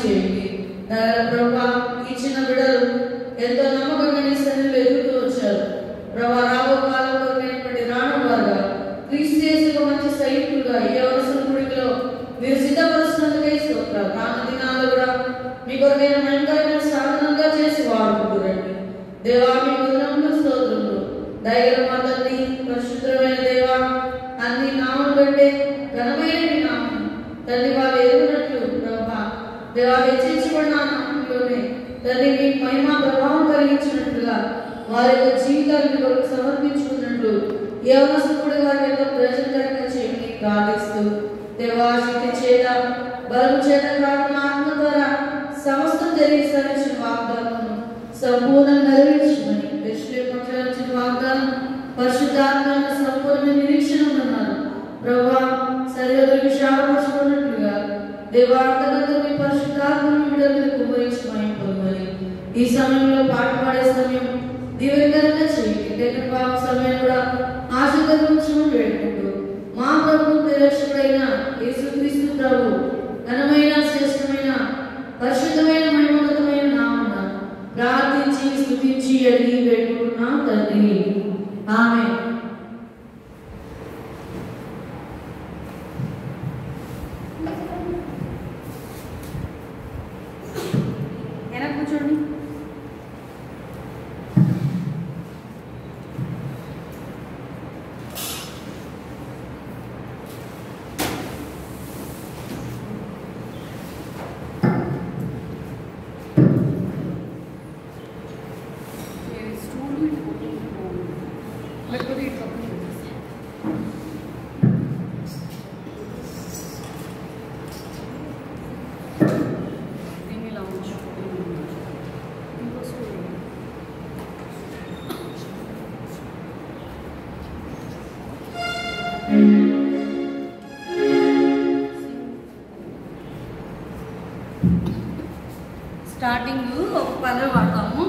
చేయండి. ప్రభా ఈ చిన్న బిడ్డలు ఎంతో నమ్మకంగా నీ సన్నిధిలో ఎదుగుతూ వచ్చారు. ప్రభా రాబో కాలం కొరకైనటువంటి రాను వారుగా క్రీస్తు యేసుకు మంచి సైనికులుగా ఈ అవసరం గుడిలో మీరు సిద్ధపరుస్తున్నందుకే స్తోత్రాలు. రాను దినాల్లో కూడా మీ కొరకైన భయంకరమైన సాధనంగా చేసి వాడుకుంటురండి. దేవా మీ వందనములు స్తోత్రములు. దయగల మా తండ్రి, పరిశుద్ధమైన దేవా, అన్ని నామం కంటే ఘనమైన మీ నామం తండ్రి వాళ్ళు ఎరుగునట్లు ప్రభా దేవా హెచ్చించబడిన నామంలోనే తండ్రి మీ మహిమ ప్రభావం కలిగించినట్లుగా వారి యొక్క జీవితాలను కొరకు సమర్పించుకున్నట్లు యవనస్తుడు వారి యొక్క ప్రయోజనకరంగా చేయండి ప్రార్థిస్తూ దేవా శక్తి చేత బలము చేత కాకుండా ఆత్మ ద్వారా సమస్తం జరిగి సరించిన వాగ్దానము సంపూర్ణంగా నెరవేర్చమని విశ్లేషించిన వాగ్దానం పరిశుద్ధాత్మ సంపూర్ణ నిరీక్షణ ఉన్నారు. ప్రభా సరిహద్దులు విశాలపరచుకున్నట్లుగా దేవాంతరంగా మీ పరిశుద్ధాత్మను విడుదల కుమరించమని ఈ సమయంలో పాట పాడే సమయం దీవెనకరంగా చేయండి. దగ్గర పాప సమయం కూడా ఆశగా ఉంచమని వేడుకుంటూ మా ప్రభు ప్రేరక్షకుడైన యేసుక్రీస్తు ప్రభు ఘనమైన శ్రేష్టమైన పరిశుద్ధమైన మహిమోన్నతమైన నామమున ప్రార్థించి స్తుతించి అడిగి వేడుకుంటున్నాం తండ్రి. ఆమేన్. ఎలా కూర్చోండి. స్టార్టింగ్ ఒక పదవి వాడతాము.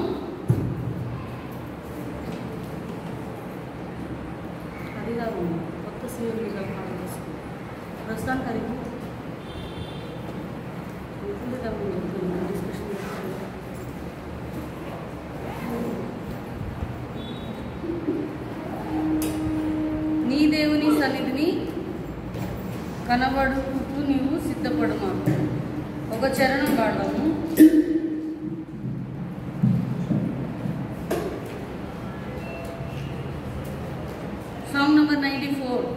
అది కాదు కొత్త సీరియల్ ప్రస్తుతానికి అది నీ దేవుని సన్నిధిని కనబడుకుంటూ నీవు సిద్ధపడుమా. ఒక చరణం పాడతాము. Song number 94.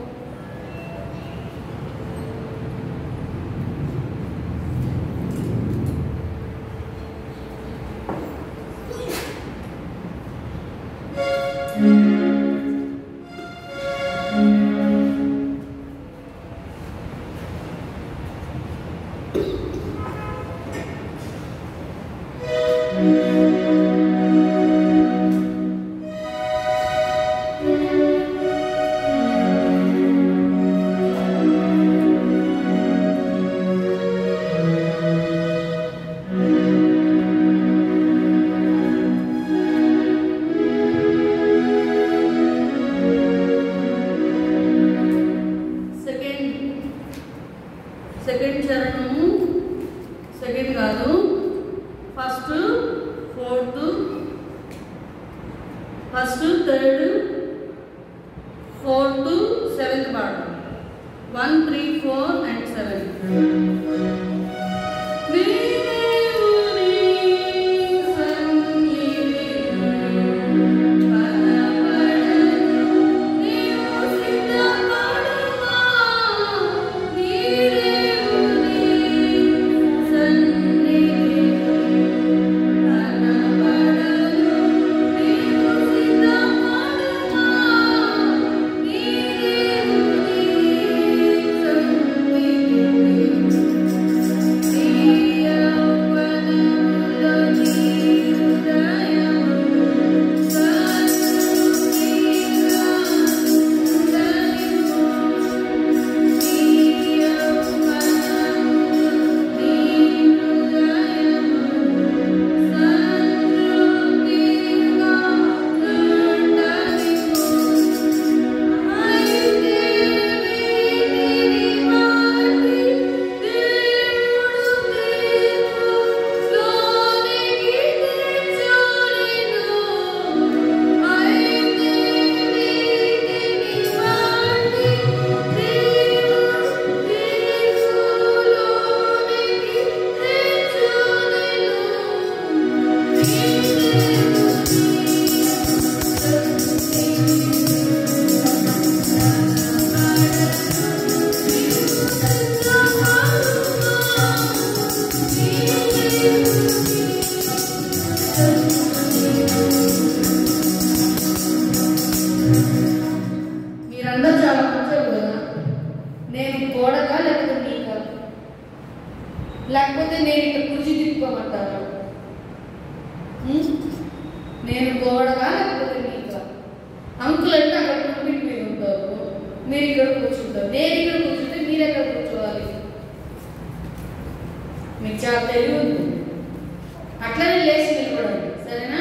సెకండ్ చరణము, సెకండ్ కాదు, ఫస్ట్ థర్డ్ ఫోర్త్ సెవెంత్ పాడు. 1, 3, 4 and 7. ఇట్లా కుర్చీ తిప్పుకోమంటారా? నేను గోడగా లేకపోతే నీకా? అంకుల్ అంటే అక్కడ నుండి మీరు ఉంటారు, మీరు ఇక్కడ కూర్చుంటారు. నేను ఇక్కడ కూర్చుంటే మీరు ఎక్కడ కూర్చోవాలి? మీకు చాలా తెలివి ఉంది. అట్లనే లేచి నిలబడండి, సరేనా?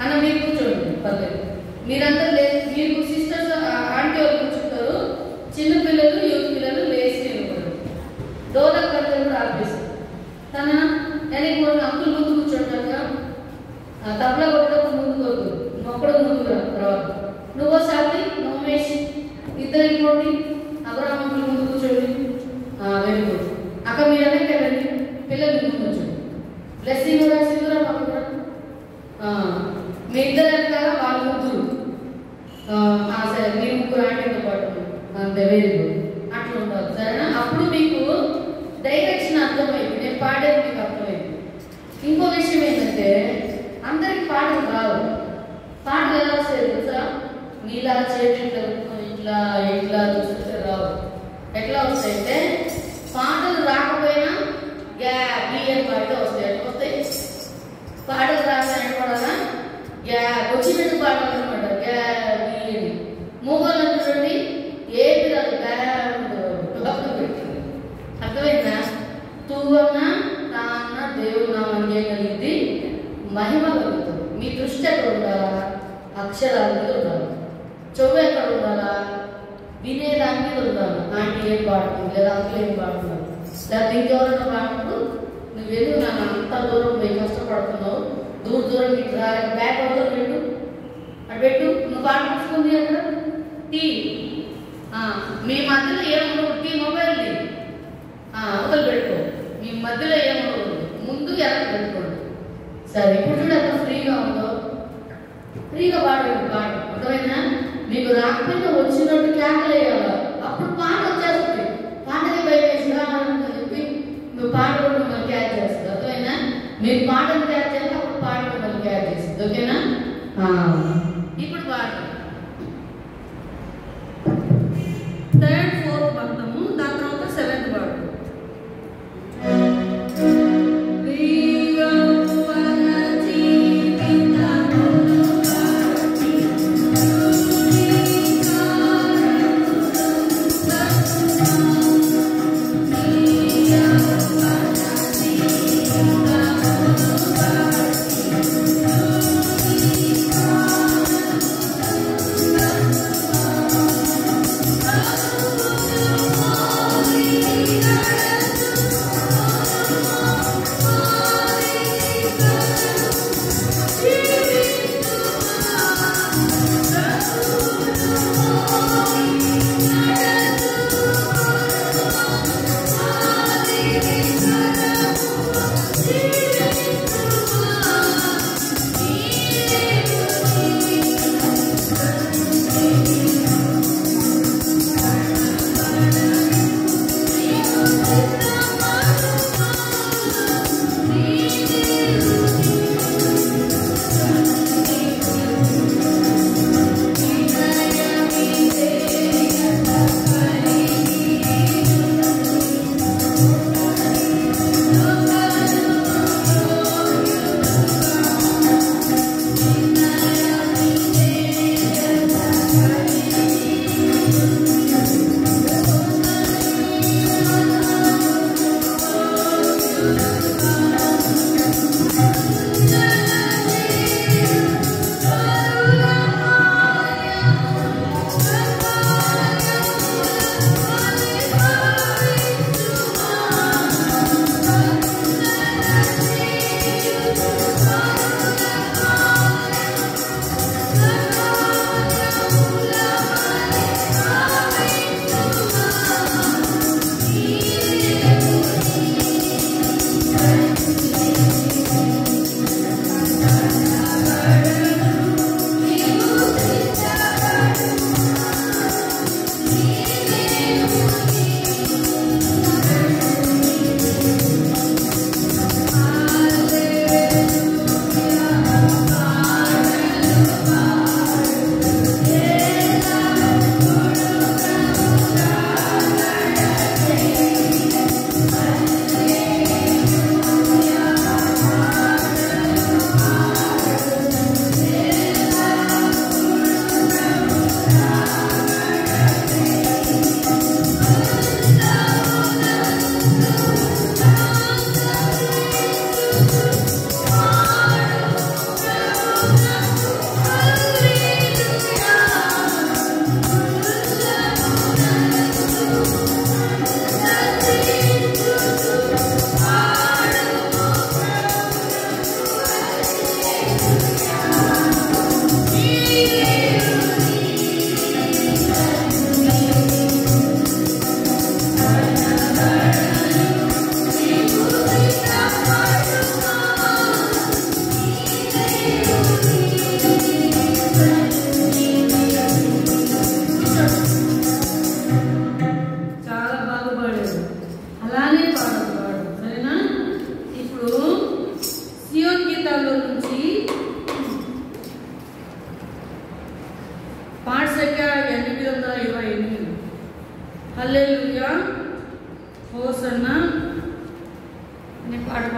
అన్న మీరు కూర్చోండి, పర్లేదు. మీరందరూ లేచి, మీరు సిస్టర్స్ ఆంటీ వాళ్ళు కూర్చుంటారు, చిన్నపిల్లలు యూత్ పిల్లలు లేచి నిలబడండి. డోర్ కడితే కూడా ఆపేస్తారు. తన వెనక్కి అంకుల్ ముందు కూర్చోంటారుగా, తబలా కొట్టడం ముందు కొట్టు, మొక్కడం ముందు తర్వాత నువ్వు సాటి నోమేష్ ఇద్దరు ఇంకోటి అబ్రాహం అంకుల్ ముందు కూర్చోండి. Very good. అక్క మీరు వెనక్కి వెళ్ళండి, పిల్లలు ముందు కూర్చోండి. బ్లెస్సింగ్ కూడా సింగురా పక్కన మీ ఇద్దరు వెనకాల వాళ్ళ ముగ్గురు, సరే మీ ముగ్గురు ఆంటీతో పాటు అంతే. Very good. అట్లా ఉండాలి, సరేనా? అప్పుడు మీకు డైరెక్షన్ అర్థమైంది, నేను పాడేది మీకు అర్థమైంది. ఇంకో విషయం ఏంటంటే అందరికి పాటలు రావు. పాటలు ఎలా వస్తాయి తెలుసా? నీలా చేతి ఇట్లా ఇట్లా చూస్తే రావు. ఎట్లా వస్తాయంటే పాటలు రాకపోయినా అని పాడితే వస్తాయి. ఎట్లా వస్తాయి? పాటలు రాసాయని పడాలా, వచ్చినట్టు పాడాలన్నమాట. అని మూగలు చూడండి, ఏది రాదు, పెట్టింది. అర్థమైందా? తూవన్న తాన్న దేవుడు నామని చేయగలిగింది, మహిమ కలుగుతుంది. మీ దృష్టి ఎక్కడ ఉండాలా? అక్షరాల మీద ఉండాలి. చెవు ఎక్కడ ఉండాలా? వినేదాని మీద ఉండాలి. ఆంటీ ఏం పాడుతుంది, లేదా అంకులు ఏం పాడుతున్నారు, లేదా ఇంకెవరైనా పాడుతున్నారు, నువ్వెందుకు నన్ను అంత దూరం పోయి కష్టపడుతున్నావు, దూరం మీకు బ్యాక్ అవుతావు, పెట్టు అటు పెట్టు. నువ్వు పాట పుచ్చుకుంది అక్కడ టీ, మీ మధ్యలో ఏముండవు, టీ మొబైల్ అవతలు పెట్టుకో. మీ మధ్యలో ఏముండవు, ముందు వెనక్కి పెట్టుకోండి. సరే, ఇప్పుడు కూడా ఎంత ఫ్రీగా ఉందో, ఫ్రీగా పాడండి పాట. అర్థమైనా? మీకు రాకపోయినా వచ్చినట్టు క్యాన్సిల్ వేయాలి, అప్పుడు పాట వచ్చేస్తుంది. పాటకి భయపేసినా అని చెప్పి నువ్వు పాట కూడా మిమ్మల్ని క్యాచ్ చేస్తుంది. అర్థమైనా? మీరు పాటను క్యాచ్ చేస్తే అప్పుడు పాట మిమ్మల్ని క్యాచ్ చేస్తుంది. ఓకేనా? ఇప్పుడు పాట థర్డ్ ఫోర్త్ పాడతాము, దాని తర్వాత సెవెంత్ పాడతాము. Oh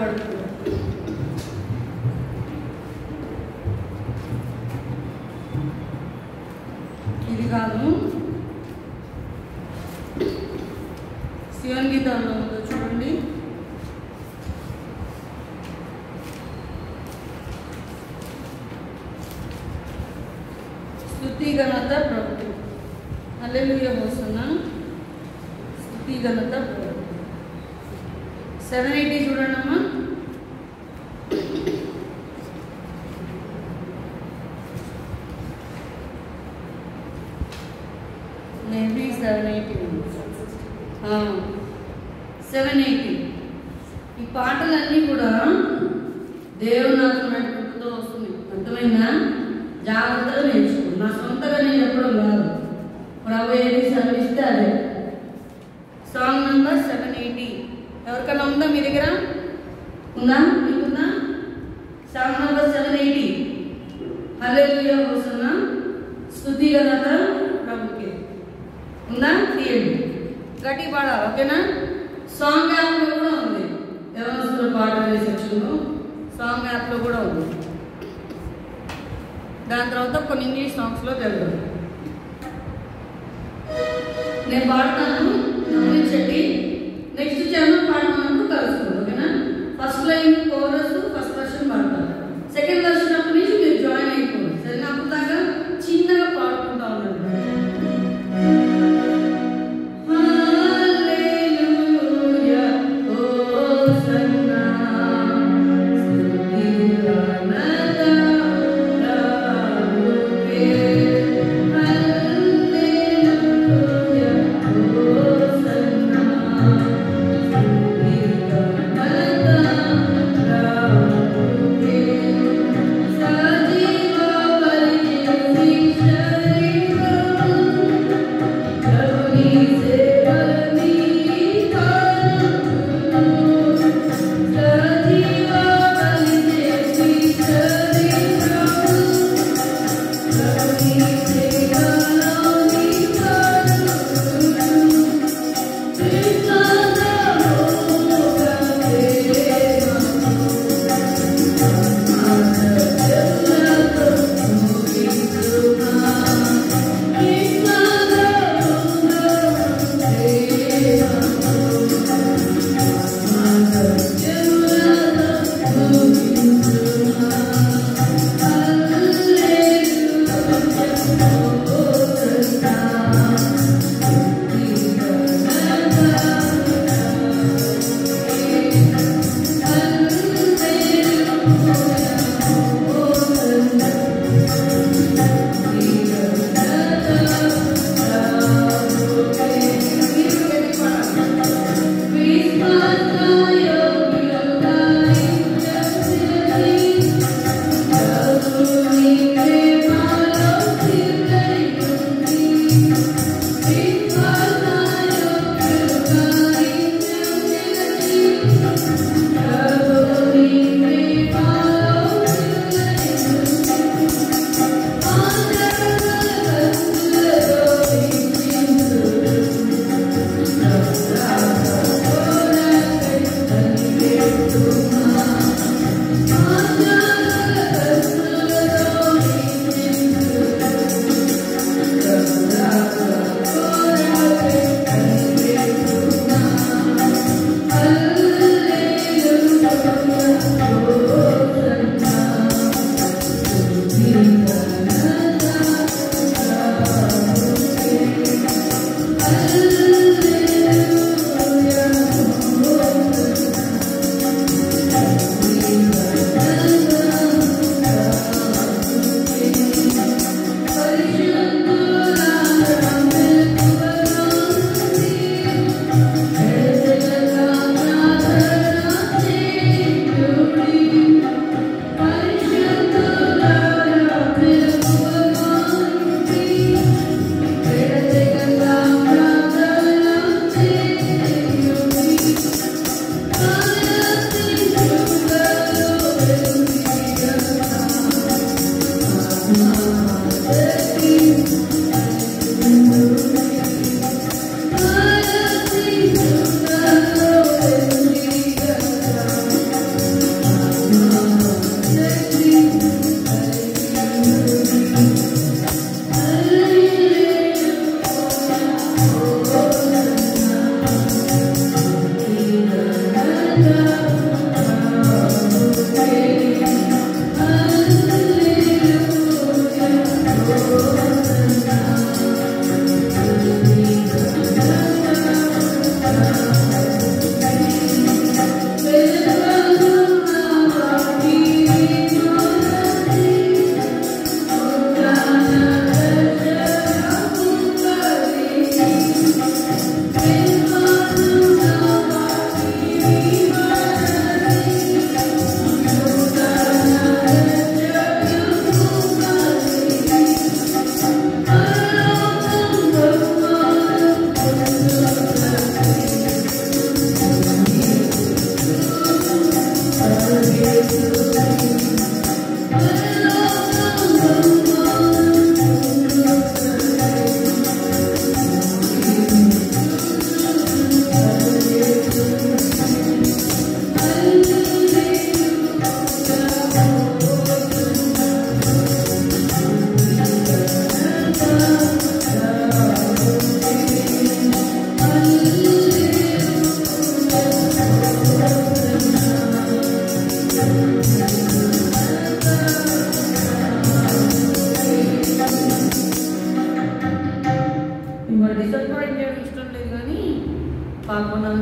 పాడుతున్నాం. ఇది కాదు, శివన్ గీతంలో ఉందో చూడండి. స్తుతి ఘనత ప్రభు. హల్లెలూయా హోసన్నా. స్తుతి ఘనత ప్రభు. 780 చూడండి అమ్మా. మేబీ 780. ఈ పాటలన్నీ కూడా దేవుడు నాకు నడుపుతో వస్తుంది. అర్థమైందా? జాగ్రత్తగా నేర్చుకో. నా సొంతగా నేను చెప్పడం కాదు, ప్రభు ఏది సెలవిస్తే అదే. సాంగ్ నంబర్ 780 ఎవరికైనా ఉందా మీ దగ్గర? ఉందా? మీకుందా? Song number 780. హల్లెలూయా హోసన్నా. స్తుతి ఘనత ప్రభుకే. ఉందా? తీయండి, గట్టి పాడాలి. ఓకేనా? సాంగ్ యాప్లో కూడా ఉంది. ఎవరు పాట సెక్షన్లో సాంగ్ యాప్లో కూడా ఉంది. దాని తర్వాత కొన్ని ఇంగ్లీష్ సాంగ్స్లో వెళ్దాం. నేను పాడతాను, గమనించండి. నెక్స్ట్ చరణం పాడమన్నప్పుడు కలుస్తుంది. ఓకేనా? First line chorus, first version పాడతాను. సెకండ్ వర్షన్ అప్పటి నుంచి మీరు జాయిన్ అయిపోండి. సరే? అప్పుడు దాకా చిన్నగా పాడుకుంటా ఉండండి. Hallelujah,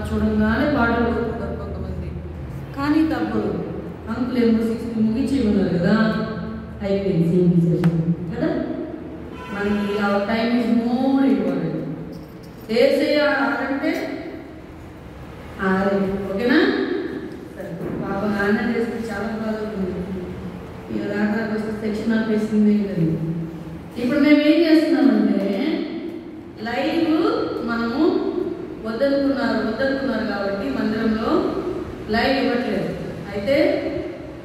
చూడంగానే పాటలు కొడుకుంటారు కొంతమంది, కానీ తప్పదు. అంకుల్ ఏమో 60 ముగించి ఉన్నారు కదా, అయిపోయింది కదా. మనకి ఆ టైం ఇస్ మోర్ ఇంపార్టెంట్. ఏసయ్య అంటే ఓకేనా. సరే పాప నాన్న చేస్తే చాలా బాగుంది. ఇక దాంట్లో వస్తే సెక్షన్ ఆపేసింది కదా. ఇప్పుడు మేము ఏం చేస్తున్నామంటే లైవ్ మనము వద్దనుకున్నారు కాబట్టి మందిరంలో లైవ్ ఇవ్వట్లేదు. అయితే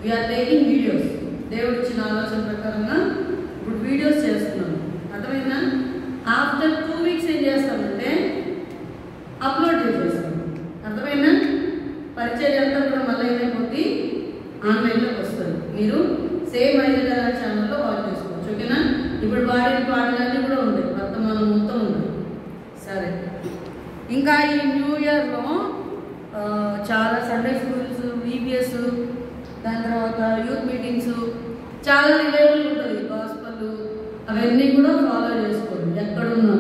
వీఆర్ టేకింగ్ వీడియోస్. దేవుడు ఇచ్చిన ఆలోచన ప్రకారంగా ఇప్పుడు వీడియోస్ చేస్తున్నాము. అర్థమైందా? ఆఫ్టర్ 2 వీక్స్ ఏం చేస్తామంటే అప్లోడ్ చేసేస్తాం. అర్థమైందా? పరిచయం అంతా కూడా మళ్ళీ ఏమైపోద్ది, ఆన్లైన్లోకి వస్తుంది. మీరు సేమ్ ఐదుల ఛానల్లో వాచ్ చేసుకోవచ్చు. ఓకేనా? ఇప్పుడు పాటలన్నీ కూడా ఉంటాయి, వర్తమానం మొత్తం ఉంటుంది. సరే, ఇంకా ఈ న్యూ ఇయర్లో చాలా సండే స్కూల్స్, VBS, దాని తర్వాత యూత్ మీటింగ్స్ చాలా రిలేబుల్ ఉంటుంది. గాస్పల్ అవన్నీ కూడా ఫాలో చేసుకోండి. ఎక్కడున్నా,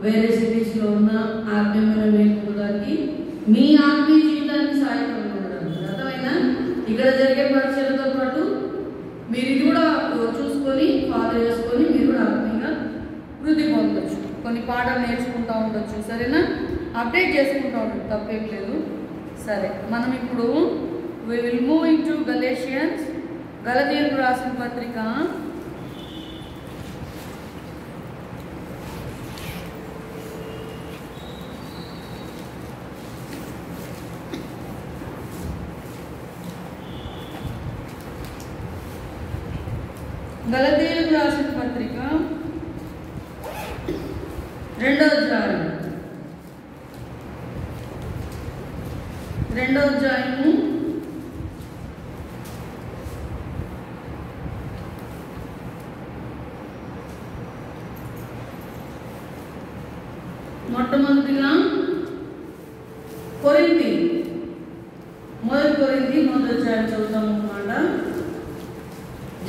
వేరే సిటీస్లో ఉన్న ఆత్మీయమైన వేడుకలకి మీ ఆత్మీయ జీవితానికి సహాయపడుతూ ఉండడానికి. అర్థమైనా? ఇక్కడ జరిగే పరీక్షలతో పాటు మీరు ఇది కూడా చూసుకొని ఫాలో చేసుకొని మీరు కూడా ఆత్మీయంగా వృద్ధి పొందవచ్చు. కొన్ని పాఠాలు నేర్చుకుంటూ ఉండొచ్చు. సరేనా? అప్డేట్ చేసుకుంటూ ఉండదు, తప్పేం లేదు. సరే, మనం ఇప్పుడు we will move into Galatians, గలతీయులకు రాసిన పత్రిక 2వ అధ్యాయము 1 కొరింథీ 1 అధ్యాయం చదువుతాం అన్నమాట.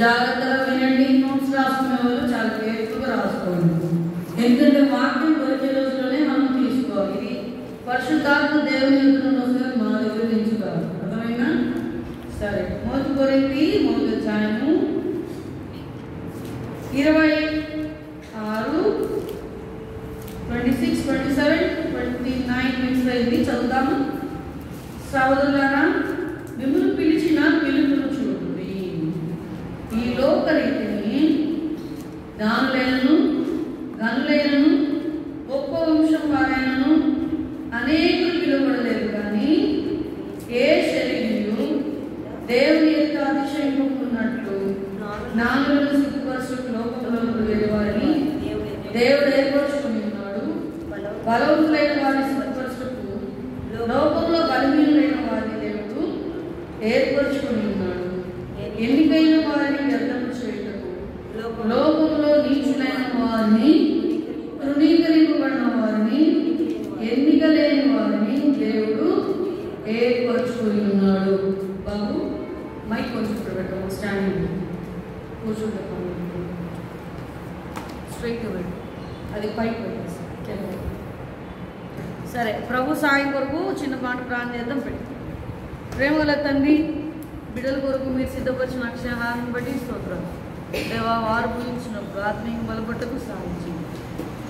జాగ్రత్తగా వినండి. నోట్స్ రాసుకునే వాళ్ళు చాలా కేర్ఫుల్గా రాసుకోండి. ఎందుకంటే వాక్యం దొరికే రోజుల్లోనే మనం తీసుకోవాలి. ఇది పరిశుద్ధాత్మ దేవుని ఎదురు వస్తుంది, మా దగ్గర నుంచి కాదు. అర్థమైనా? సరే, 1 కొరింథీ 1 అధ్యాయము 26, 26, 27, 29 మినిట్స్ అయింది. చదువుతాము. సహోదరులారా, మిమ్మల్ని పిలిచిన పిలుపును చూడండి. ఈ లోకరీతిని గనులైనను గొప్ప వంశం వారైనను అనేకులు పిలువబడలేదు. కానీ ఏ శరీరులు దేవుని యొక్క అతిశయింపుకున్నట్లు నాలుగులను సిగ్గుపరచుకు లోకంలో వేరే వారిని దేవుడు ఏర్పరచుకుని ఉన్నాడు. బలవంతులైన వారిని సిగ్గుపరచుకు లోకంలో బలహీనులైన వారిని దేవుడు ఏర్పరచుకుని ఉన్నాడు. ఎన్నికైన వారిని వ్యర్థము చేయుటకు లోకంలో నీచులైన వారిని, తృణీకరింపబడిన వారిని, ఎన్నిక లేని వారిని దేవుడు ఏర్పరచుకుని ఉన్నాడు. బాబు మైక్ కొంచెం పెట్టాము. స్టాండింగ్ కూర్చుంటాం, స్ట్రైట్ పెట్టు, అది పైకి పెట్టేసి. సరే, ప్రభు సాయం కొరకు చిన్న పాట ప్రార్థన చేద్దాం. పెట్టి ప్రేమగల తండ్రి, బిడ్డల కొరకు మీరు సిద్ధపరిచిన అక్షరాన్ని బట్టి స్తోత్రం. దేవా, వారు పూజించినప్పుడు ఆత్మీయ బలపట్టకు సాధించింది.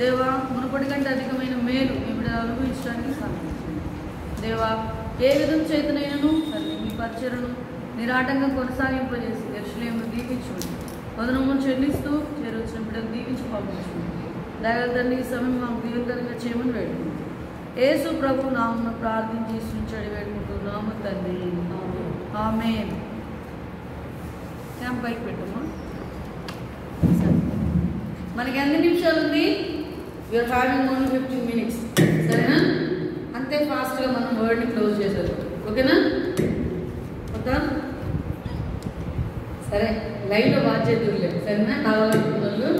దేవా, మునుపటి కంటే అధికమైన మేలు మీ బిడ్డలు అనుభవించడానికి సాధించింది. దేవా, ఏ విధం చేతనైనను తల్లి మీ పరిచయను నిరాటంగా కొనసాగింపజేసి యెరూషలేమును దీవించండి. వదనము చెల్లిస్తూ చేరొచ్చిన బిడ్డలు దీవించి పంపించండి. దయగల తండ్రి, ఈ సమయం మాకు దీవెనకరంగా చేయమని వేడుకుంటున్నాం. యేసు ప్రభు నామమున ప్రార్థించి స్తుతించి వేడుకుంటున్నాము తండ్రి. ఆమేన్. క్యాంప్ పైకి పెట్టమ్మా. మనకి ఎన్ని నిమిషాలు ఉంది? You're having only 15 minutes. సరేనా? అంతే ఫాస్ట్గా మనం వర్డ్ని క్లోజ్ చేసేది. ఓకేనా? వద్దా? సరే, లైవ్లో వాచ్ చేద్దురులేదు. సరేనా? కావాలనుకున్న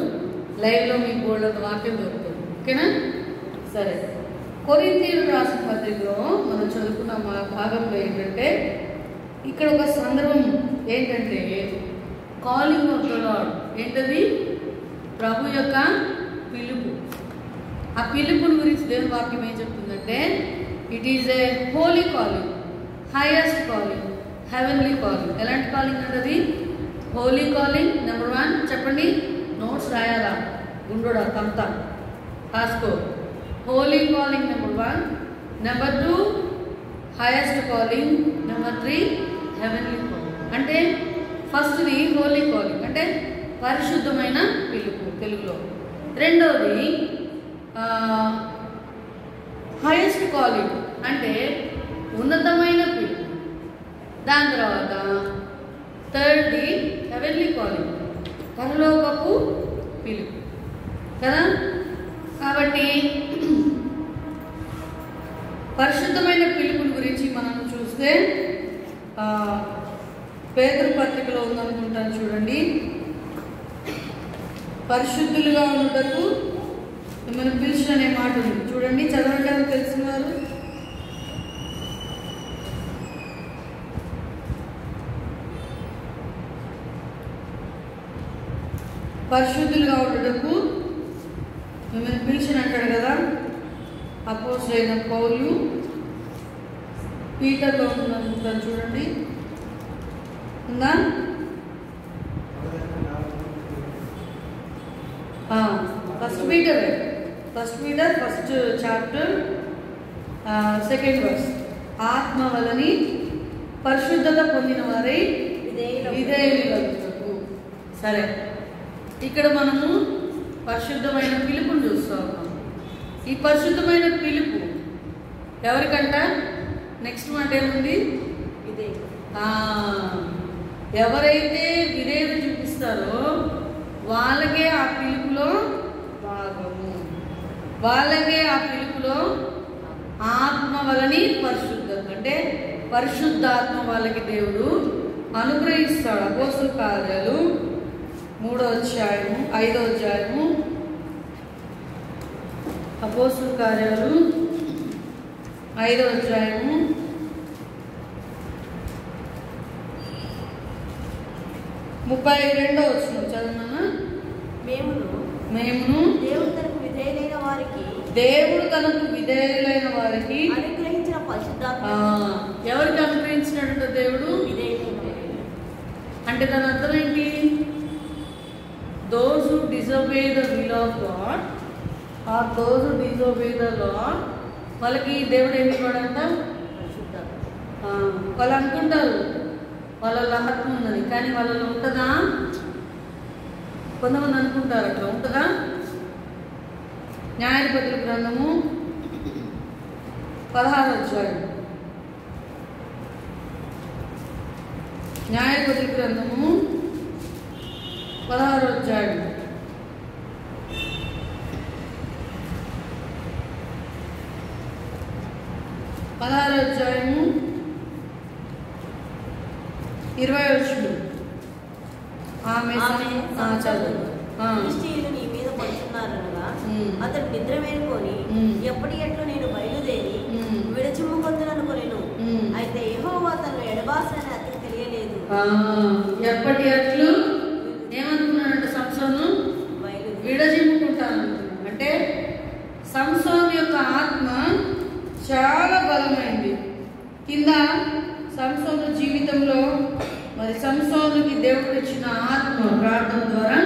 లైవ్లో మీకు బోర్డు వాక్యం దొరుకుతుంది. ఓకేనా? సరే, కొరింథీయులకు రాసిన పత్రికలో మనం చదువుకున్న మా భాగంలో ఏంటంటే ఇక్కడ ఒక సందర్భం ఏంటంటే కాలింగ్ ఆఫ్ ద లార్డ్. ఏంటది? ప్రభు యొక్క పిలుపు. ఆ పిలుపుని గురించి దేవుని వాక్యం ఏం చెప్తుందంటే it is a holy calling, highest calling, heavenly calling. ఎలాంటి కాలింగ్ అంటది? Holy calling. నెంబర్ 1 చెప్పండి. నోట్స్ రాయాలా? గుండోడా తమ్తా రాసుకో. Holy calling number 1. Number 2 highest calling. Number 3 heavenly calling. అంటే ఫస్ట్ది హోలీ కాలింగ్ అంటే పరిశుద్ధమైన పిలుపు తెలుగులో. రెండవది హైయెస్ట్ కాలింగ్ అంటే ఉన్నతమైన పిలుపు. దాని తర్వాత థర్డ్ది హెవెన్లీ కాలింగ్ పరలోకపు పిలుపు కదా. కాబట్టి పరిశుద్ధమైన పిలుపుల గురించి మనం చూస్తే పేతురు పత్రికలో ఉందనుకుంటాను చూడండి. పరిశుద్ధులుగా ఉన్నటకు మిమ్మల్ని పిలిచిన అనే మాట ఉంది చూడండి. చదవడానికి తెలిసినారు. పరిశుద్ధులుగా ఉండటకు మిమ్మల్ని పిలిచిన అంటాడు కదా. అపోస్తలుడైన పౌలు పీటర్లో ఉందనుకుంటాను చూడండి. ఉందా? First Peter first chapter 2nd verse. ఆత్మ వలని పరిశుద్ధత పొందిన వారై విధేయులకు. సరే, ఇక్కడ మనము పరిశుద్ధమైన పిలుపుని చూస్తూ ఉన్నాం. ఈ పరిశుద్ధమైన పిలుపు ఎవరికంట? నెక్స్ట్ మాట ఏముంది? ఎవరైతే విధేయత చూపిస్తారో వాళ్ళకే ఆ పిలుపులో భాగము, వాళ్ళకే ఆ పిలుపులో ఆత్మ వలని పరిశుద్ధత అంటే పరిశుద్ధాత్మ వాళ్ళకి దేవుడు అనుగ్రహిస్తాడు. అపోస్తల కార్యాలు 3వ అధ్యాయము 5వ అధ్యాయము. అపోస్తల కార్యాలు 5వ అధ్యాయము 32వ వచనం చదవనా? మేమును దేవుడు తనకు విధేయులైన వారికి అనుగ్రహించిన పరిశుద్ధాత్మ. ఎవరికి అనుగ్రహించినట్టు దేవుడు? అంటే దాని అర్థం ఏంటి? those who disobey the will of God or those who disobey the law వాళ్ళకి దేవుడు ఏమి ఇవ్వడంట? వాళ్ళు అనుకుంటారు వాళ్ళలో ఆత్మ ఉందని, కానీ వాళ్ళలో ఉంటుందా? కొంతమంది అనుకుంటారు అట్లా ఉంటుందా? న్యాయాధిపతుల గ్రంథము 16వ అధ్యాయం. న్యాయాధిపతుల గ్రంథము 16వ అధ్యాయం. పదహారో అధ్యాయము 20వ వచనం. ఆమె చదువు. ఫిలిష్తీయులు నీ మీద పడుతున్నారనగా అతడు నిద్ర మేలుకొని ఎప్పటి ఎట్లు నేను బయలుదేరి విడచిమ్ముకొందుననుకొనెను. అయితే యెహోవా అతను ఎడబాసనని అతనికి తెలియలేదు. ఎప్పటి ఎట్లు ఏమనుకున్నాడంటే సంసోను విడచిమ్ముకుంటాను. అంటే సంసోను యొక్క ఆత్మ చాలా బలమైంది. కింద సంసోను జీవితంలో మరి సంసోనుకి దేవుడు ఇచ్చిన ఆత్మ ప్రార్థన ద్వారా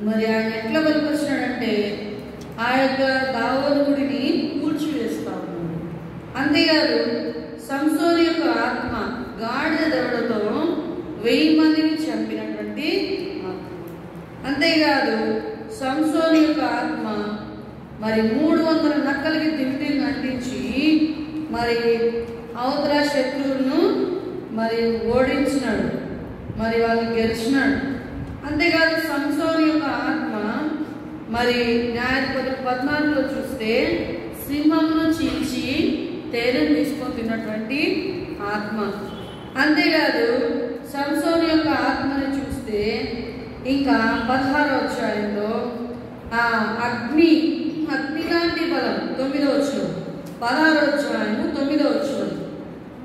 మరి ఆయన ఎట్లా బలపరిచినాడంటే ఆ యొక్క దావోదు గుడిని కూల్చివేస్తా ఉన్నాడు. అంతేకాదు సంసోను యొక్క ఆత్మ గాడిద దవడతో 1000 మందిని చంపినటువంటి ఆత్మ. అంతేకాదు సంసోను యొక్క ఆత్మ మరి 300 నక్కలకి తిండిని అంటించి మరి అవతల శత్రువులను మరి ఓడించినాడు. మరి వాళ్ళని గెలిచినాడు. అంతేకాదు సంసోను యొక్క ఆత్మ మరి న్యాయాధిపతులు 14లో చూస్తే సింహమును చీల్చి తేనెను తీసుకొని తిన్నటువంటి ఆత్మ. అంతేకాదు సంసోను యొక్క ఆత్మని చూస్తే ఇంకా 16వ అధ్యాయంలో అగ్ని లాంటి బలం 9వ వచనం, 16వ అధ్యాయము 9వ వచనం,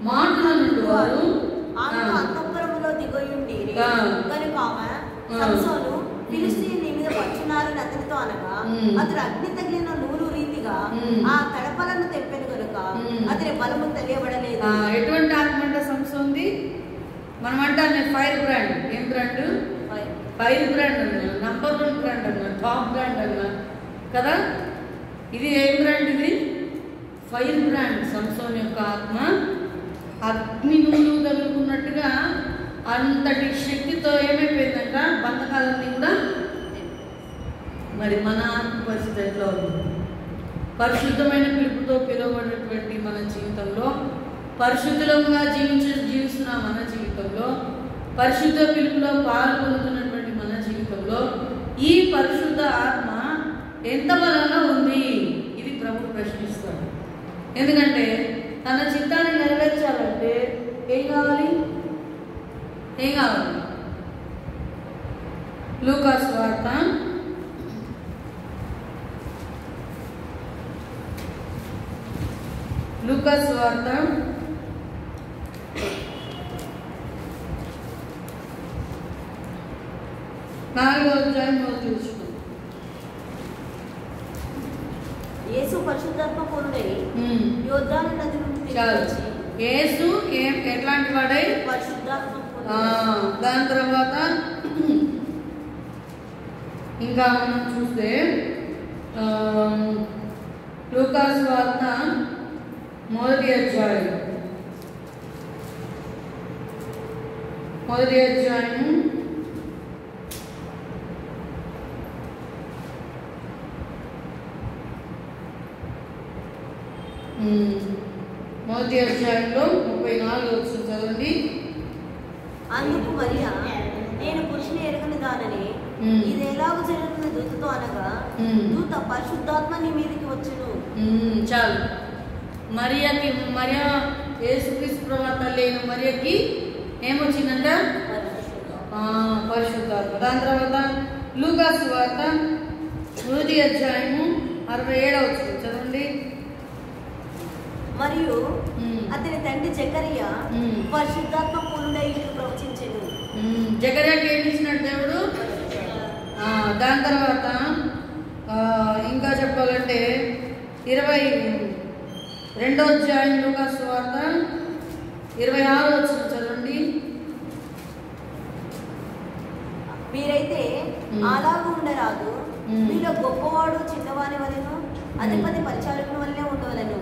మాటల నుండి వారు అంతఃపురములో దిగొయుండి కనుక ఆమె సంసోను ఫిలిష్తీయుని మీద పడుచున్నారని అతనితో అనగా అతడు అగ్ని తగిలిన నూలు రీతిగా ఆ తడపలను తెప్పెను కనుక అతని బలము తెలియబడలేదు. ఎటువంటి ఆత్మ అంటే సంసోన్ది? మనం అంటానే ఫైర్ బ్రాండ్. ఏం బ్రాండ్? ఫైర్ బ్రాండ్ అన్నా, నంబర్ 1 బ్రాండ్ అన్నా, టాప్ బ్రాండ్ అన్నా కదా. ఇది ఏం బ్రాండ్? ఇది ఫైర్ బ్రాండ్. సంసోన్ యొక్క ఆత్మ అగ్ని నూలు తగులుకున్నట్టుగా అంతటి శక్తితో ఏమైపోయిందంట, బంధకాలన్నీ కూడా. మరి మన ఆత్మ పరిస్థితి ఎట్లా ఉంది? పరిశుద్ధమైన పిలుపుతో పిలువబడినటువంటి మన జీవితంలో, పరిశుద్ధంగా జీవిస్తున్న మన జీవితంలో, పరిశుద్ధ పిలుపులో పాల్గొనుతున్నటువంటి మన జీవితంలో ఈ పరిశుద్ధ ఆత్మ ఎంత బలంగా ఉంది? ఇది ప్రభు ప్రశ్నిస్తాడు. ఎందుకంటే తన చిత్తాన్ని నెరవేర్చాలంటే ఏం కావాలి? లూకాసు వార్త 4వ అధ్యాయం చూసుకుందాం. యేసు పరిశుద్ధాత్మ పూర్ణుడై యోర్దాను నది నుండి వచ్చి యేసు ఎట్లాంటి వాడై? పరిశుద్ధాత్మ. దాని తర్వాత ఇంకా మనం చూస్తే లూకాసు వార్త 1వ అధ్యాయం 1వ అధ్యాయంలో 34వ వచనం చదవండి. అందుకు మరియా నేను పురుషుని ఎరుగని దానని ఇది ఎలాగో జరుగుతున్న దూతతో అనగా దూత పరిశుద్ధాత్మ నీ మీదకి వచ్చును. చాలు. మరియా యేసుక్రీస్తు ప్రభు తల్లి అయిన మరియకి ఏమొచ్చిందంట? పరిశుద్ధాత్మ. దాని తర్వాత లూకాసు వార్త 1వ అధ్యాయము 67వ వచనం చదవండి. మరియు అతని తండ్రి జకరియా పరిశుద్ధాత్మ పూర్ణుడై ప్రవచించెను. జకర్యాకి ఏమి ఇచ్చినాడు దేవుడు? దాని తర్వాత ఇంకా చెప్పాలంటే 22వ అధ్యాయం లూకాసు వార్త 26వ వచనం చదవండి. మీరైతే అలాగూ ఉండరాదు, మీలో గొప్పవాడు చిన్నవాని వలెను అధిపతి పరిచారకుని వల్లే ఉండవలను.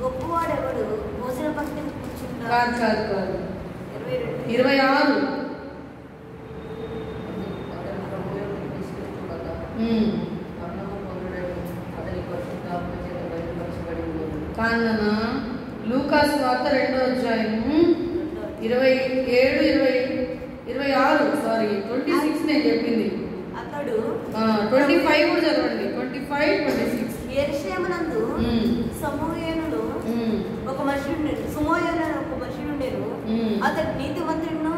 గొప్పవాడు ఎవడు భోజన భక్తి కూర్చుంటాడు. 26 కాందన లూకాసు వార్త 2వ అధ్యాయము 26 నేను చెప్పింది. అతడు 25 కూడా చదవండి. 25, 26 యెరూషలేమునందు సమూయేలును ఒక మనుషుడుండెను. అతడు నీతిమంతుడును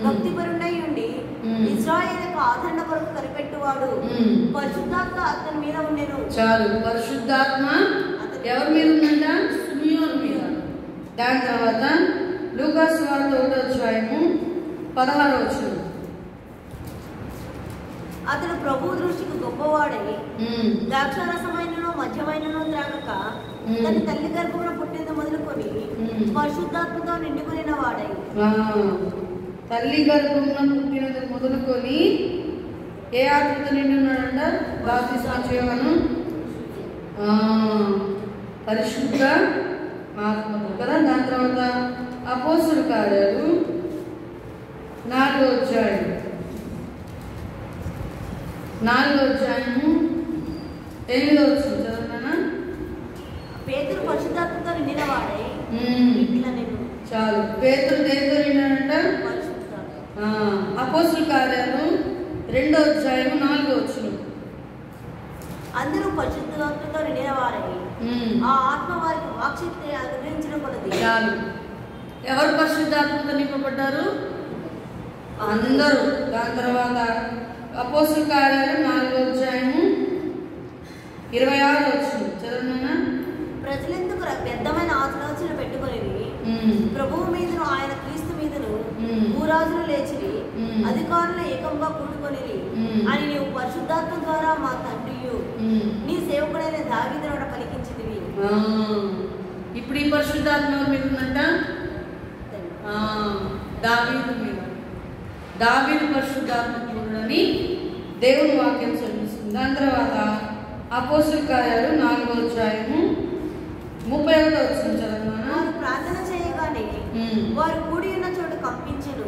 భక్తిపరుడై ఉండి ఇశ్రాయేలుకు ఆదరణ కొరకు కనిపెట్టువాడు. పరిశుద్ధాత్మ అతని మీద ఉండెను. చాలు. పరిశుద్ధాత్మ ఎవరి మీద ఉందంట? సిమియోను మీద. దాని తర్వాత లూకాసు వార్త 1వ అధ్యాయము 16వ వచనం. అతడు ప్రభు దృష్టికి గొప్పవాడై ద్రాక్షారసమైనను మద్యమైనను త్రాగక తన తల్లి గర్భంలో పుట్టిన మొదలుకొని పరిశుద్ధాత్మతో నిండుకున్న వాడై. తల్లి గర్భంలో పుట్టినది మొదలుకొని ఏ ఆత్మతో నిండి ఉన్నాడంట? బాప్తిస్మం యోహాను పరిశుద్ధ ఆత్మతో కదా. దాని తర్వాత అపోస్తలుల కార్యాలు 4వ అధ్యాయం 8వ వచనం చదువుతానా? పేతురు పరిశుద్ధాత్మతో నిండిన వాడై. చాలు. పేతురు దేనితో నిండాడంట? అపోస్తుల కార్యాలు 2వ అధ్యాయం 4వ వచనం. అందరూ పరిశుద్ధాత్మతో నిండిన వారై ఆ ఆత్మ వారికి వాక్శక్తి అనుగ్రహించిన కొలది. చాలు. ఎవరు పరిశుద్ధాత్మతో నింపబడ్డారు? అందరూ. దాని తర్వాత అపోస్తుల కార్యాలు 4వ అధ్యాయము 26వ వచనం చదవనా? ప్రజలెందుకు వ్యర్థమైన ఆలోచన పెట్టుకొని ప్రభువు మీదను ఆయన క్రీస్తు మీదను భూరాజులు లేచిరి, అధికారులు ఏకంగా కూడుకొని అని నీవు పరిశుద్ధాత్మ ద్వారా మా తండ్రియు నీ సేవకుడైన దావీదును పలికించితివి. ఇప్పుడు ఈ పరిశుద్ధాత్మ మీద ఉందంట, దావీదు మీద. దావీదు పరిశుద్ధాత్మ పూర్ణని దేవుని వాక్యం చదివిస్తుంది. దాని తర్వాత అపోస్తుల కార్యాలు 4వ అధ్యాయము 31వ వచనం చదవనా? ప్రార్థన చేయగానే వారు కూడి ఉన్న చోట కంపించెను.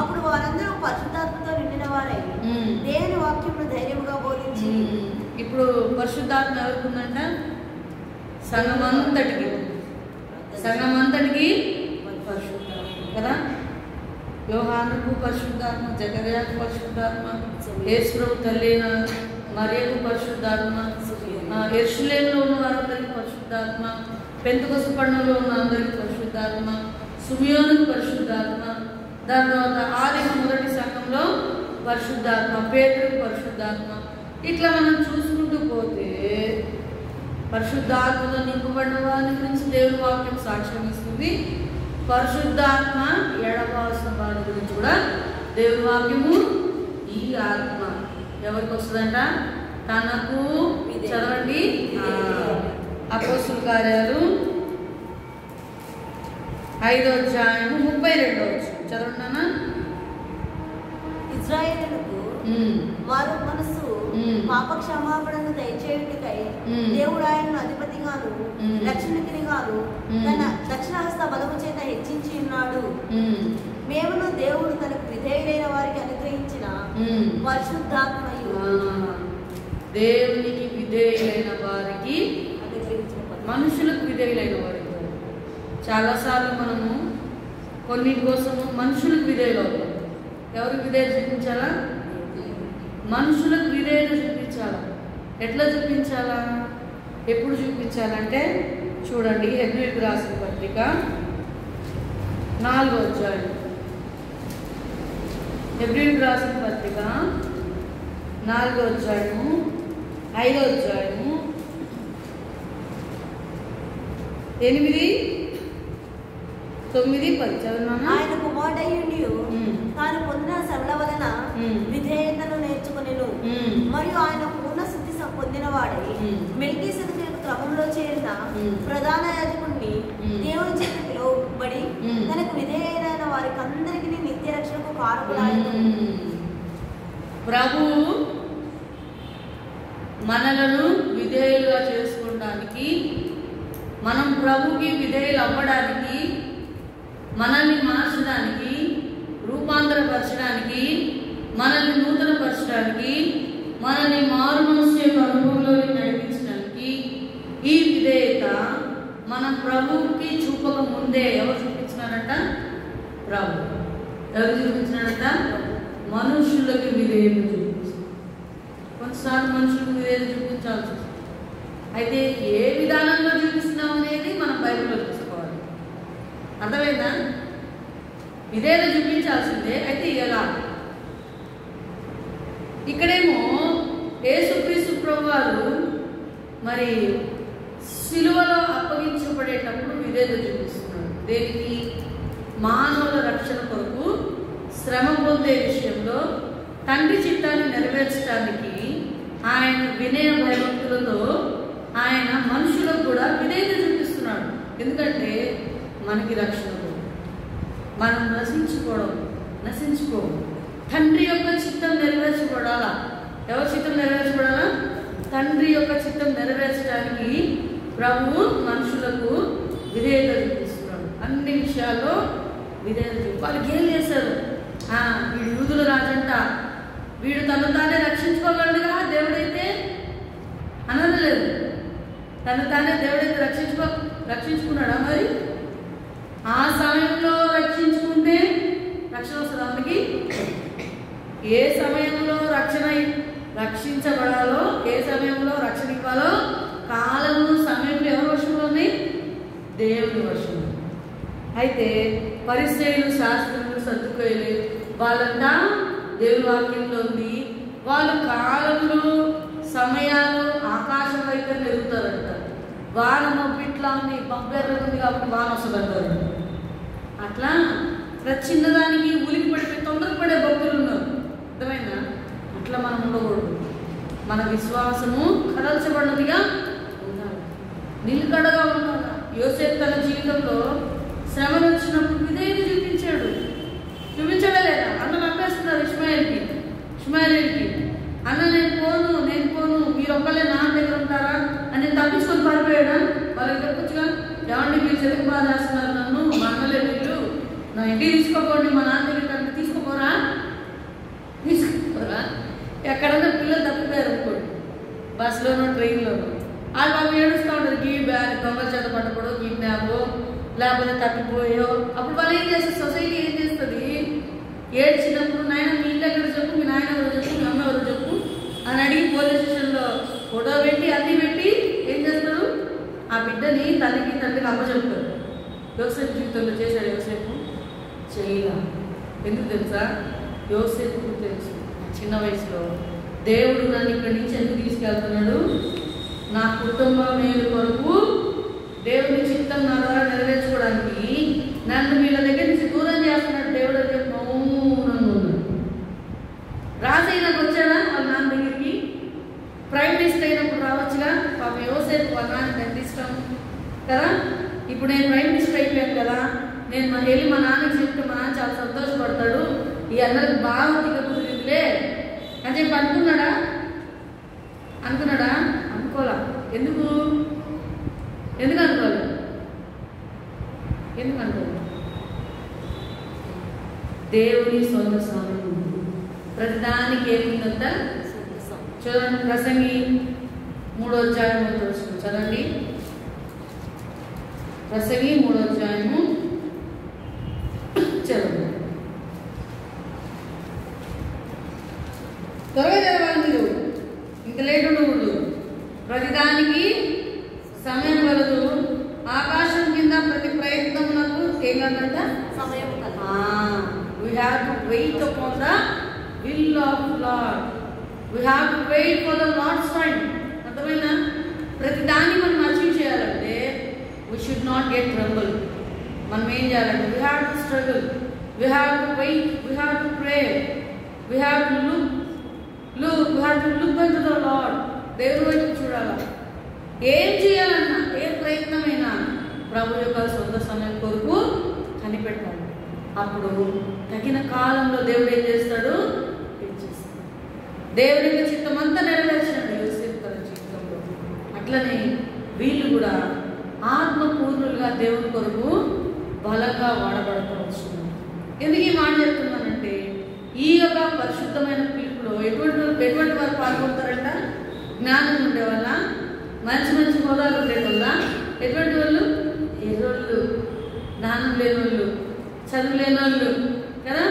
అప్పుడు వారందరూ పరిశుద్ధాత్మతో నిండిన వారై దేవుని వాక్యమును ధైర్యముగా బోధించి. ఇప్పుడు పరిశుద్ధాత్మ ఎవరికి ఉందంట? సంఘమంతటికి పరిశుద్ధాత్మ కదా. యోహానుకు పరిశుద్ధాత్మ, జకర్యాకు పరిశుద్ధాత్మ, యేసుప్రభు తల్లిన మరియకు పరిశుద్ధాత్మ, యెరూషలేములో ఉన్న వారందరికీ పరిశుద్ధాత్మ, పెంతెకొస్తు పండుగలో ఉన్న అందరికీ పరిశుద్ధాత్మ, సిమియోనుకు పరిశుద్ధాత్మ, దాని తర్వాత ఆది మొదటి సంఘంలో పరిశుద్ధాత్మ, పేతురుకు పరిశుద్ధాత్మ. ఇట్లా మనం చూసుకుంటూ పోతే పరిశుద్ధాత్మతో నింపబడిన వారిని గురించి దేవుని వాక్యం సాక్ష్యం ఇస్తుంది. పరిశుద్ధాత్మ ఎడబాల్సిన వారి గురించి కూడా దేవుని వాక్యము ఈ ఆత్మ ఎవరికి వస్తుందంట? తనకు. చదవండి అపోస్తుల కార్యాలు 5వ అధ్యాయము 32వ వచనం చదవండి. ఇశ్రాయేలుకు వారు మనసు పాప క్షమాపణను దయచేయుటకై దేవుడు ఆయనను అధిపతిగాను రక్షణకినిగాను తన దక్షిణహస్త బలము చేత హెచ్చించి ఉన్నాడు. మేమును దేవుడు తనకు విధేయులైన వారికి అనుగ్రహించిన పరిశుద్ధాత్మయు. దేవునికి విధేయులైన వారికి, మనుషులకు విధేయులైన వారికి. చాలాసార్లు మనము కొన్నిటి కోసము మనుషులకు విధేయులు అవుతాం. ఎవరికి విధేయత చూపించాలా? మనుషులకు విధేయత చూపించాలా. ఎట్లా చూపించాలా? ఎప్పుడు చూపించాలంటే చూడండి, హెబ్రీయులకు రాసిన పత్రిక 4వ అధ్యాయం. హెబ్రీయులకు రాసిన పత్రిక 4వ అధ్యాయము 5వ అధ్యాయము 8, 9, 10 ఆయన కుమారుడయ్యుండియు తాను పొందిన శ్రమల వలన విధేయతను నేర్చుకొనెను. మరియు ఆయన పూర్ణ శుద్ధి పొందిన వాడై మెల్కీసెదెకు క్రమంలో చేరిన ప్రధాన యాజకుడిని దేవుని చేత పిలువబడి తనకు విధేయులైన వారికి అందరికీ నిత్య రక్షణకు కారకుడాయెను. ప్రభు మనలను విధేయులుగా చేసుకోవడానికి, మనం ప్రభుకి విధేయులు అవ్వడానికి, మనల్ని మార్చడానికి, రూపాంతరపరచడానికి, మనల్ని నూతనపరచడానికి, మనల్ని మారు మనసు యొక్క అనుభవంలోకి నడిపించడానికి ఈ విధేయత మన ప్రభువుకి చూపక ముందే ఎవరు చూపించినారంట? ప్రభు. ఎవరు చూపించినారంట? మనుషులకి విధేయత చూపించారు. కొన్నిసార్లు మనుషులకు విధేయత చూపించాల్సి వస్తుంది. అయితే ఏ విధానంలో చూపిస్తున్నాం అనేది మనం బైబిల్లో చూసుకోవాలి. అర్థమైందా? విధేయత చూపించాల్సిందే. అయితే ఎలా? ఇక్కడేమో యేసుక్రీస్తు ప్రభువారు మరి సిలువలో అప్పగించబడేటప్పుడు విధేయత చూపిస్తున్నాడు. దేనికి? మానవుల రక్షణ కొరకు శ్రమ పొందే విషయంలో తండ్రి చిత్తాన్ని నెరవేర్చడానికి ఆయన వినయ భయభక్తులతో ఆయన మనుషులకు కూడా విధేయత చూపిస్తున్నాడు. ఎందుకంటే మనకి రక్షణ, మనం నశించుకోము. తండ్రి యొక్క చిత్తం నెరవేర్చబడాలా. ఎవరి చిత్తం నెరవేర్చబడాలా? తండ్రి యొక్క చిత్తం నెరవేర్చడానికి ప్రభువు మనుషులకు విధేయత చూపిస్తున్నాడు. అన్ని విషయాల్లో విధేయత చూపి వాళ్ళకి ఏం చేశారు? వీడు యూదుల రాజంట, వీడు తను తానే రక్షించుకోగలడుగా దేవుడైతే అనలేదు. తను తానే దేవుడైతే రక్షించుకున్నాడా? మరి ఆ సమయంలో రక్షించుకుంటే రక్షణ వస్తుందా? మనకి ఏ సమయంలో రక్షించబడాలో, ఏ సమయంలో రక్షణ ఇవ్వాలో కాలము సమయంలో ఎవరి వశంలో ఉన్నాయి? దేవుని వశంలో. అయితే పరిసయ్యులు, శాస్త్రులు, సద్దుకయ్యులు వాళ్ళంతా దేవుని వాక్యంలో ఉంది. వాళ్ళు కాలంలో సమయాలు ఆకాశ వైఖరిని ఎదుగుతారంట. వాన మొబ్బిట్లా ఉంది, పంపేరు ఉంది కాబట్టి వాన వస్తుందంటారు. అట్లా ప్రతి చిన్నదానికి ఉలికి పడిపోయి తొందరపడే భక్తులు ఉన్నారు. అర్థమైందా? అట్లా మనం ఉండకూడదు. మన విశ్వాసము కదల్చబడినదిగా ఉండాలి, నిలకడగా ఉండాలి. యోసేపు తన జీవితంలో శ్రమలు వచ్చినప్పుడు విధేయత చూపించాడా లేదా? అన్న నమ్మేస్తున్నారు ఇష్మాయేలుకి. అన్న నేను పోను, మీరు ఒక్కలే నాన్న దగ్గర ఉంటారా అని తప్పించుకొని పారిపోయాడా? వాళ్ళ దగ్గరకు వచ్చిగా, ఏమండి మీరు చెరుకు బాధ చేస్తున్నారు నన్ను, మా అన్నలే వీళ్ళు, నా ఇంటికి తీసుకోపోండి, మా నాన్న దగ్గర అంటే తీసుకోపోరా? ఎక్కడన్నా పిల్లలు తప్పిపోయారు అనుకోండి, బస్సులోనో ట్రైన్లోనో, వాళ్ళు బాబు ఏడుస్తూ ఉంటారు, గీ బ్యాగ్ దొంగల చేత పట్టకూడదు, కిడ్నాప్ లేకపోతే తప్పిపోయో. అప్పుడు వాళ్ళు ఏం చేస్తారు? సొసైటీ ఏం చేస్తుంది? ఏడ్చినప్పుడు నాయన మీ ఇల్లు ఎక్కడ చెప్పు, మీ నాయన ఎవరు చెప్పు, మీ అమ్మ ఎవరు చెప్పు అని అడిగి పోలీస్ స్టేషన్లో ఫోటో పెట్టి అన్నీ పెట్టి ఏం చేస్తారు? ఆ బిడ్డని తల్లికి తండ్రికి అప్పచెప్తారు. యోసేపు జీవితంలో చేశాడు యోసేపు? చేయలా. ఎందుకు తెలుసా? యోసేపుకు తెలుసు చిన్న వయసులో దేవుడు నన్ను ఇక్కడి నుంచి ఎందుకు తీసుకెళ్తున్నాడు, నా కుటుంబం మేలు కొరకు దేవుని చిత్తం నా ద్వారా నెరవేర్చుకోవడానికి నన్ను వీళ్ళ దగ్గర నుంచి దూరం చేస్తున్నాడు దేవుడు అని చెప్పి మౌనంగా ఉన్నాడు. రాజైనాకు వచ్చాడా వాళ్ళ నాన్న దగ్గరికి? ప్రైమ్ మినిస్టర్ అయినప్పుడు రావచ్చుగా. పాప యోసేపు వాళ్ళ నాన్న ఎంత ఇష్టం కదా. ఇప్పుడు నేను ప్రైమ్ మినిస్టర్ అయిపోయాను కదా, నేను వెళ్ళి మా నాన్నకి చెప్తే మా నాన్న చాలా సంతోషపడతాడు, ఈ అందరికి బాగా కుదిరిందిలే అని చెప్పి అనుకున్నాడా? అనుకోలా. ఎందుకు అనుకోవాలి? దేవుని సొంత సమయం ప్రతిదానికి ఏముందంట? చూడండి, ప్రసంగి 3వ అధ్యాయం చదవండి. ప్రసంగి 3వ అధ్యాయము చదవండి. త్వరగా చదవాలి మీరు, ఇంక లేట్ ఉండకూడదు. ప్రతిదానికి సమయం కలదు, ఆకాశం కింద ప్రతి ప్రయత్నమునకు ఏం కదంట? సమయం కలదు. We have to wait upon the will of Lord. We have to wait for the Lord's time. అర్థమైనా? ప్రతి దాన్ని మనం అచీవ్ చేయాలంటే we should not get trouble. మనం ఏం చేయాలంటే we have to struggle, we have to wait, we have to pray, we have to we have to look unto the Lord. దేవుని వైపు చూడాలి. ఏం చేయాలన్నా, ఏ ప్రయత్నమైనా ప్రభు యొక్క సొంత సమయం కొరకు కనిపెట్టాలి. అప్పుడు తగిన కాలంలో దేవుడు ఏం చేస్తాడు? దేవుని యొక్క చిత్తం అంతా నెరవేర్చాడు యోసేపు తన జీవితంలో. అట్లనే వీళ్ళు కూడా ఆత్మపూర్ణులుగా దేవుని కొరకు బలంగా వాడబడుతూ వస్తున్నారు. ఎందుకు ఈ మాట చెప్తున్నానంటే, ఈ యొక్క పరిశుద్ధమైన పిలుపులో ఎటువంటి వారు పాల్గొంటారంట? జ్ఞానం ఉండే వల్ల, మంచి హోదాలు ఉండే వల్ల. ఎటువంటి వాళ్ళు? ఎర్రోళ్ళు, జ్ఞానం లేని వాళ్ళు, చదువు లేని వాళ్ళు కదా.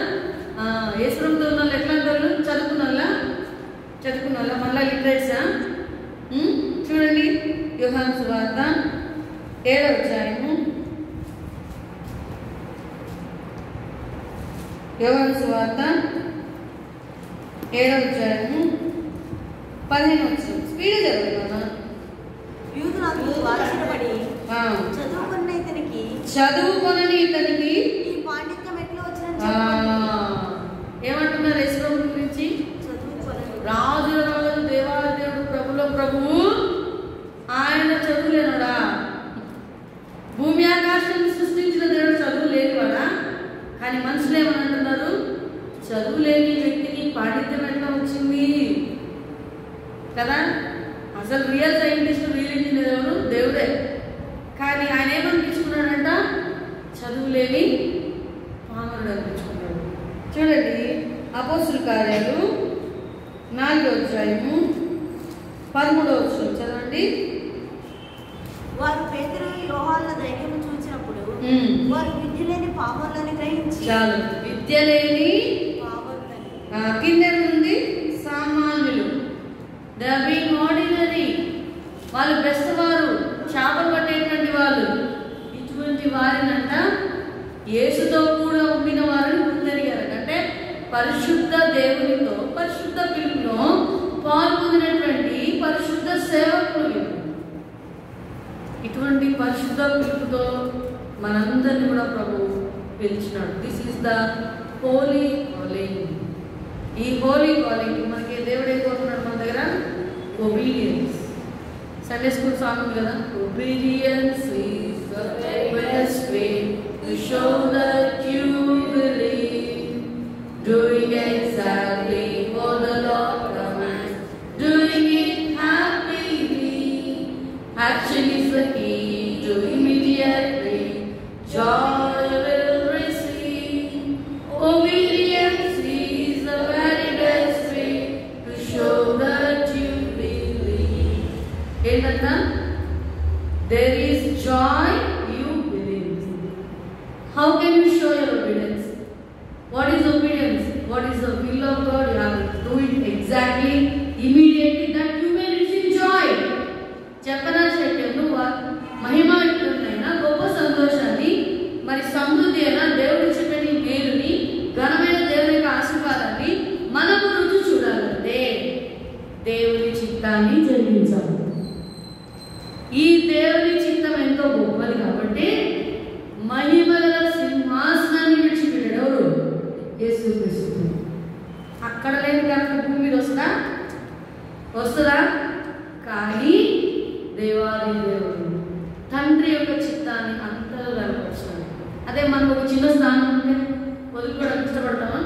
ఏసురంతో ఉన్న వాళ్ళు ఎట్లాంటి వాళ్ళు? చదువుకున్న వాళ్ళ మళ్ళా లిటరేట్సా? చూడండి, యోహాను సువార్త 7వ అధ్యాయము. యోహాను సువార్త 7వ అధ్యాయము 15వ వచనం. స్పీడ్ చదవండి. యూదులకు వార్షికపడి చదువుకొనని ఇతనికి ఈ పాండిత్యం ఎట్లా వచ్చిన ఏమంటున్నారు యేసుప్రభు గురించి? రాజు దేవాల దేవుడు, ప్రభుల ప్రభువు, ఆయన చదువులేనుడా? భూమి ఆకాశాన్ని సృష్టించిన దేవుడు చదువు లేనివాడా? కానీ మనుషులు ఏమని అంటున్నారు? చదువు లేని వ్యక్తికి పాండిత్యం ఎట్లా వచ్చింది కదా. అసలు రియల్ సైంటిస్ట్, రియల్ ఇంజనీర్ ఎవరు? దేవుడే. కానీ ఆయన ఏమనిపించుకున్నాడంట? చదువు లేని పామరుడు అనిపించుకున్నాడు. చూడండి, అపోస్తుల కార్యాలు 4వ అధ్యాయము 13వ వచనం చదవండి. వారు పేతురు యోహానుల ధైర్యం చూసినప్పుడు వారు విద్య లేని పామరులని గ్రహించి, చాలు, విద్య లేని కింద ఉంది సామాన్యులు, దే ఆర్ బీయింగ్ ఆర్డినరీ, వాళ్ళు బెస్ట్ వారు, చేపలు పట్టేటువంటి వాళ్ళు. ఇటువంటి వారినంట యేసుతో కూడా ఉండిన వారిని గుర్తెరిగారు. అంటే పరిశుద్ధ దేవునితో పరిశుద్ధ పిలుపులో పాల్గొన్నటువంటి పరిశుద్ధ సేవకులు. ఇటువంటి పరిశుద్ధ పిలుపుతో మనందరినీ కూడా ప్రభు పిలిచినాడు. This is the holy calling. ఈ హోలీ కాలింగ్ మనకి దేవుడు ఏం కోరుతున్నాడు మన దగ్గర? ఒబీడియన్స్. సండే స్కూల్ సాంగ్ ఉంది కదా, obedience is the best way to show that you believe, doing exactly what the Lord commands, doing it happily, action is the key to immediately joy will receive. Obedience is the very best way to show that you believe. ఏంటన్నా? There is joy, you believe. How can you show your obedience? What is obedience? What is the will of God? You have to do it exactly, immediately, that you may receive joy. చెప్పనా శక్యంలో మహిమాయుతమైన గొప్ప సంతోషాన్ని, మరి సమృద్ధి అయినా దేవుడు ఇచ్చినటువంటి మేలుని, ఘనమైన దేవుని యొక్క ఆశీర్వాదాన్ని మనము రుచి చూడాలంటే దేవుని చిత్తాన్ని జరిగించాలి. ఈ దేవుని చిత్తం ఎంతో గొప్పది కాబట్టి మహిమల సింహాసనాన్ని విడిచిపెట్టాడు యేసుక్రీస్తు. అక్కడ లేని కనుక భూమి మీద వస్తుందా? కానీ దేవాది దేవుడు తండ్రి యొక్క చిత్తాన్ని అంతలో కనపరిచాడు. అదే మనం ఒక చిన్న స్థానం ఉంటే వదులుకోవడానికి ఇష్టపడతామా?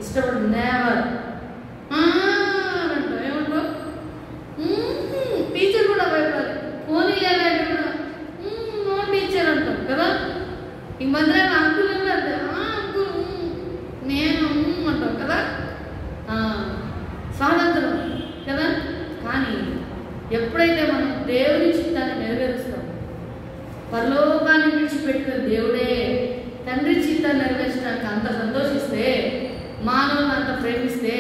ఇష్టపడదు. నెవర్ అంటాం. ఏమంటావు? టీచర్ కూడా భయపడాలి. పోనీ లేదా కూడా నో టీచర్ అంటాం కదా. ఈ మధ్య అంకుల్ అంతే, అంకుల్ నేను అంటాం కదా. స్వాతంత్రం కదా. కానీ ఎప్పుడైతే మనం దేవుని చిత్తాన్ని నెరవేరుస్తాం, పరలోకాన్ని విడిచిపెట్టిన దేవుడే తండ్రి చిత్తాన్ని నెరవేర్చడానికి అంత సంతోషిస్తే, మానవులను అంత ప్రేమిస్తే,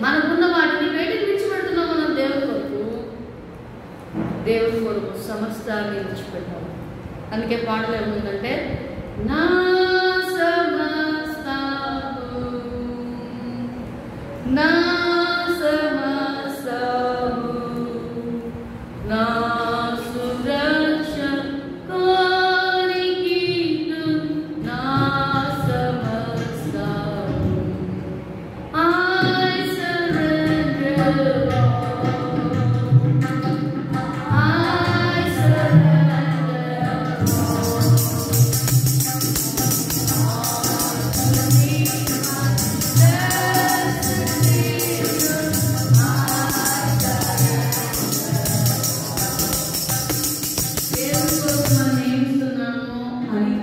మనకున్న వాటిని వేటిని విడిచిపెడుతున్నాం మనం? దేవుని కొరకు సమస్తాన్ని విడిచిపెట్టాలి. అందుకే పాటలు ఏముందంటే, నా సమస్తము నా సమస్తము నా సురక్ష కోరికీను నా సమస్తము I surrender all. I surrender all.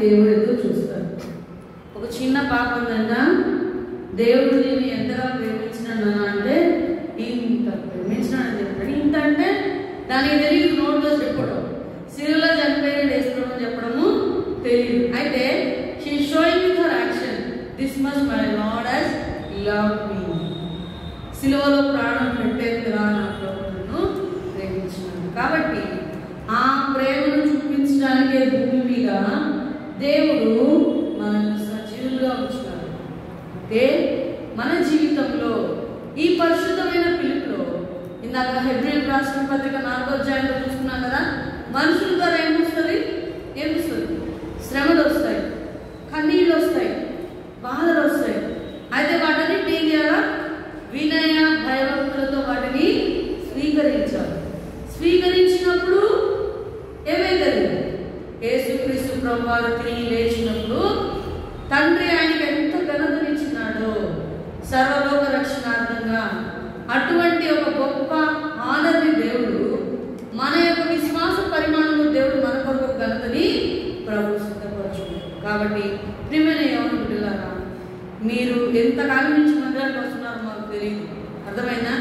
దేవుడు ఎదురు చూస్తాడు. ఒక చిన్న పాప ఉందంట, దేవుడు నేను ఎంతగా ప్రేమించినాను అంటే ఇంత ప్రేమించినానని చెప్పాడు. ఇంత అంటే దానికి తెలియదు, నోట్లో చెప్పడం, సిరులో చనిపోయిన వేసుకోవడం చెప్పడము తెలియదు. అయితే she showing with her action this much my lord has loved me. సిలువలో ప్రాణం పెట్టేందుగా నా ప్రభువును ప్రేమించినాను. కాబట్టి ఆ ప్రేమను చూపించడానికే భూమి మీద దేవుడు మనల్ని సజీవులుగా ఉంచుతాడు. అంటే మన జీవితంలో ఈ పరిశుద్ధమైన పిలుపులో, ఇందాక హెబ్రీయులకు రాసిన పత్రిక 4వ అధ్యాయంలో చూసుకున్నాం కదా, మనుషుల ద్వారా ఏమొస్తుంది? శ్రమలు వస్తాయి, కన్నీళ్ళు వస్తాయి, బాధలు వస్తాయి. అయితే వాటిని ఏం చేయాలా? వినయ భయభక్తులతో వాటిని స్వీకరించాలి. స్వీకరించినప్పుడు ఏమైతుంది? యేసుక్రీస్తు ప్రభువారు తిరిగి లేచినప్పుడు తండ్రి ఆయనకి ఎంత ఘనతనిచ్చినాడో సర్వలోక రక్షణార్థంగా, అటువంటి ఒక గొప్ప ఆనర్ని దేవుడు, మన యొక్క విశ్వాస పరిమాణంలో దేవుడు మన కొరకు ఘనతని ప్రభు సిద్ధపరచుకున్నాడు. కాబట్టి ప్రియమైన యవ్వన బిడ్డలారా, మీరు ఎంతకాలం నుంచి మందిరానికి వస్తున్నారో మాకు తెలియదు, అర్థమైనా?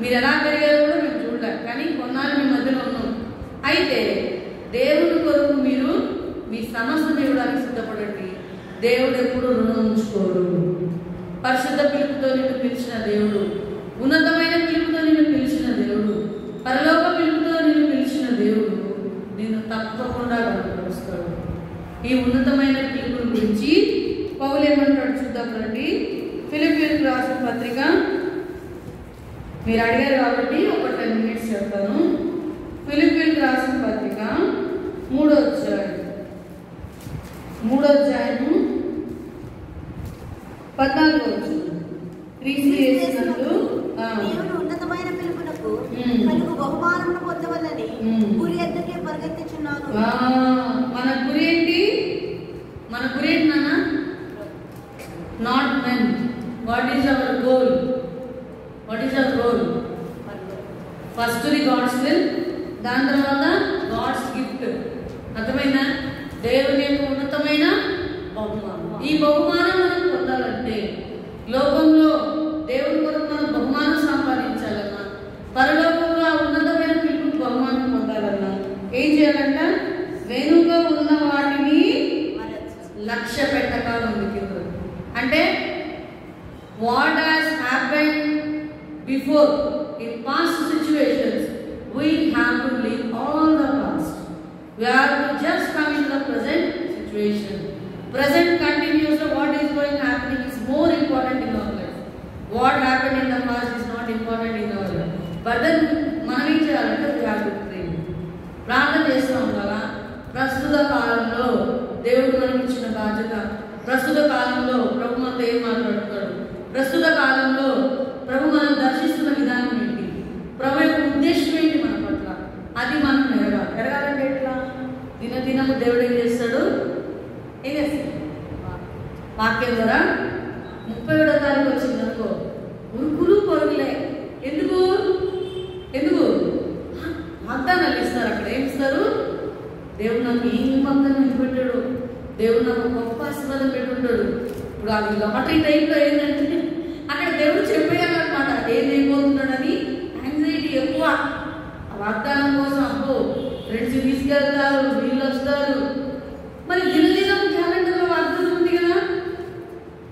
మీరు ఎలా పెరిగారో కూడా మేము చూడలేం, కానీ కొన్నాళ్ళు మీ మధ్యలో ఉన్నాం. అయితే దేవుని కొరకు మీరు మీ సమస్యను ఇవ్వడానికి సిద్ధపడండి. దేవుడు ఎప్పుడు రుణం ఉంచుకోడు. పరిశుద్ధ పిలుపుతో నిన్ను పిలిచిన దేవుడు, ఉన్నతమైన పిలుపుతో నిన్ను పిలిచిన దేవుడు, పరలోక పిలుపుతో నిన్ను పిలిచిన దేవుడు నిన్ను తప్పకుండా కనపరుస్తాడు. ఈ ఉన్నతమైన పిలుపు గురించి పౌలు ఏమంటాడు చూద్దాం రండి. ఫిలిప్పీయులకు రాసిన పత్రిక, మీరు అడిగారు కాబట్టి ఒక 10 minutes చెప్తాను. ఫిలిప్పీయులకు రాసిన పత్రిక 3వ అధ్యాయము 14వ వచనం. క్రీస్తు యేసునందు దేవుని ఉన్నతమైన పిలుపునకు కలుగు బహుమానమును పొందవలని గురి ఎద్దకే పరిగెత్తుచున్నాను. మన గురి ఏంటి? మన గురి ఏంటి నాన్న? Not men. What is our goal? What is our goal? First the God's will, దాని తర్వాత గాడ్స్ గిఫ్ట్. అర్థమైనా? దేవుని యొక్క ఉన్నతమైన బహుమానం. ఈ బహుమానం మనం పొందాలంటే లోకంలో దేవుని కొరకు మనం బహుమానం సంపాదించాలన్నా, పరలోకంలో ఉన్నతమైన పిలుపు బహుమానం పొందాలన్నా ఏం చేయాలంట? వెనుక ఉన్న వాటిని లక్ష్య పెట్టకాలు ఉంది కింద. అంటే what has happened before in past situations, we have to leave all the past. We have to just come into the present situation. Present continuous, what is going happening is more important in our life. What happened in the past is not important in our life. But then మనం ఏం చేయాలంటే we have to pray. ప్రార్థన చేస్తాం కదా. ప్రస్తుత కాలంలో దేవుడు మనకి ఇచ్చిన బాధ్యత, ప్రస్తుత కాలంలో ప్రభు మనతో ఏం మాట్లాడుతాడు, ప్రస్తుత కాలంలో ప్రభు మనం దర్శిస్తున్న విధానం ఏంటి, ప్రభు యొక్క ఉద్దేశం ఏంటి మన పట్ల, అది మనం ఎరగాలంటే ఎట్లా? దినదినము దేవుడు ఏం చేస్తాడు? ఏం చేస్తాడు? వాక్యం ద్వారా 31వ తారీఖు వచ్చిందనుకో, ఉరుకులు పరుగులే. ఎందుకు వాగ్దానాలు ఇస్తారు. అక్కడ ఏమి ఇస్తారు? దేవుడు నాకు ఏం వాగ్దానం ఎందుకు పెట్టాడు, దేవుడు నాకు గొప్ప ఆశీర్వాదం పెట్టుంటాడు. ఇప్పుడు అది లాటరీ టైంలో ఏంటంటే అక్కడ దేవుడు చెప్పేయాలన్నమాట ఏదైపోతున్నాడని యాంగ్జైటీ ఎక్కువ. ఆ వాగ్దానం కోసం అబ్బో ఫ్రెండ్స్ తీసుకెళ్తారు, వీళ్ళు వస్తారు. మరి దినదినం క్యాలెండర్లో వాగ్దానం ఉంది కదా,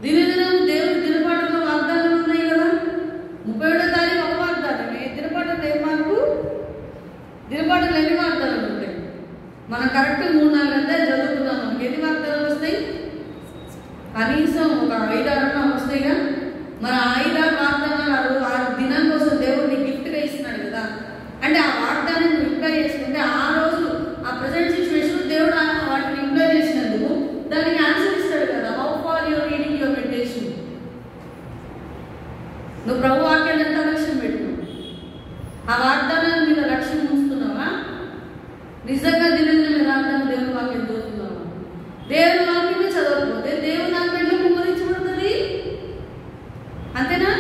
దినదినం దేవుడి దినపాటంలో వాగ్దానాలు ఉన్నాయి కదా. 31వ తారీఖు ఒక వాగ్దానమే, దినపాటలు ఏం మార్పు? దినపాటలు ఎన్ని వాగ్దానాలు ఉంటాయి? మనం కరెక్ట్ 3-4 గంటలు చదువుకున్నాం, మనకి ఎన్ని వాగ్దానాలు వస్తాయి? కనీసం ఒక 5-6 వస్తాయిగా. మరి 5-6 వాగ్దానాలు ఆ దినం కోసం దేవుడిని గిఫ్ట్గా ఇస్తున్నాడు కదా. అంటే ఆ వాగ్దానం ఇంప్లై చేసుకుంటే ఆ రోజు ఆ ప్రజెంట్ సిచ్యువేషన్ దేవుడు వాటిని ఇంప్లై చేసినందుకు దానికి ఆన్సర్ ఇస్తాడు కదా. How far your reading your meditation? నువ్వు ప్రభు వాక్యాన్ని ఎంత లక్ష్యం పెట్టు, ఆ వాగ్దానాన్ని మీద లక్ష్యం ఉంచుతున్నావా? నిజంగా దినదిన వాగ్దానం దేవుని వాక్యం చదువుతున్నావా? దేవుని వాక్యమే చదవకపోతే దేవుని ఆత్మలో కుమ్మరించబడుతుంది. అంతేనా?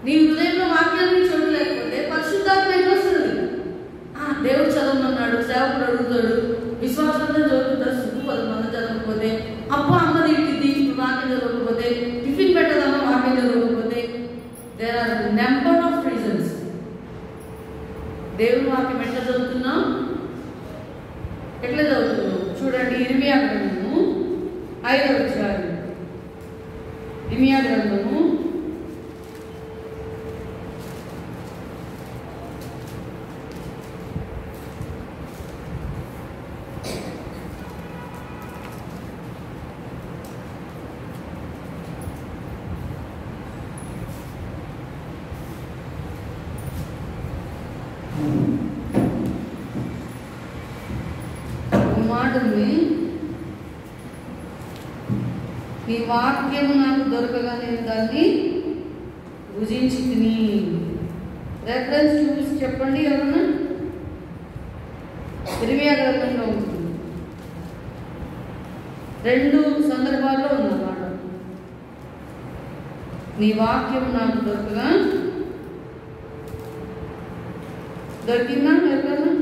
నీ హృదయంలో వాక్యాన్ని చూడలేకపోతే పరిశుద్ధాత్మ ఎట్లా వస్తుంది? దేవుడు చదవమన్నాడు, సేవకుడు అడుగుతాడు, విశ్వాసంతో చదువుతాడు. సుఖ 10 మంది చదవకపోతే అప్పు అమ్మ తిట్టింది వాక్యం చదవకపోతే, టిఫిన్ పెట్టదమ్మ వాక్యం చదవకపోతే, there are number of reasons. దేవుని వాక్యం ఎట్లా చదువుతున్నావు? ఎట్లా చదువుతున్నావు? చూడండి, ఇర్మియా గ్రంథము 5వ అధ్యాయం. ఇర్మియా గ్రంథము 5వ నీ వాక్యము నాకు దొరకగా నేను దాన్ని భుజించి తిని. రెఫరెన్స్ చూసి చెప్పండి ఎవరన్నా. ఇర్మియా గ్రంథంలో ఉంటుంది, 2 సందర్భాల్లో ఉందన్నమాట. నీ వాక్యము నాకు దొరకగా, దొరికిందా ఎవరన్నా?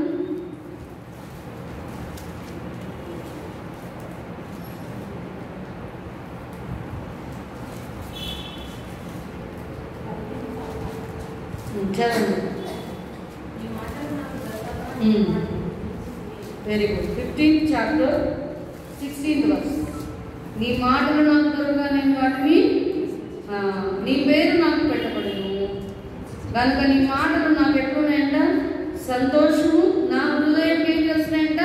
Very good. 15th chapter 16th verse. నీ మాటలు నాకు దొరకగా నేను వాటిని నీ పేరు నాకు పెట్టబడును కనుక నీ మాటలు నాకు ఎట్లున్నాయంట? సంతోషము. నా హృదయం ఏం చేస్తున్నాయంట?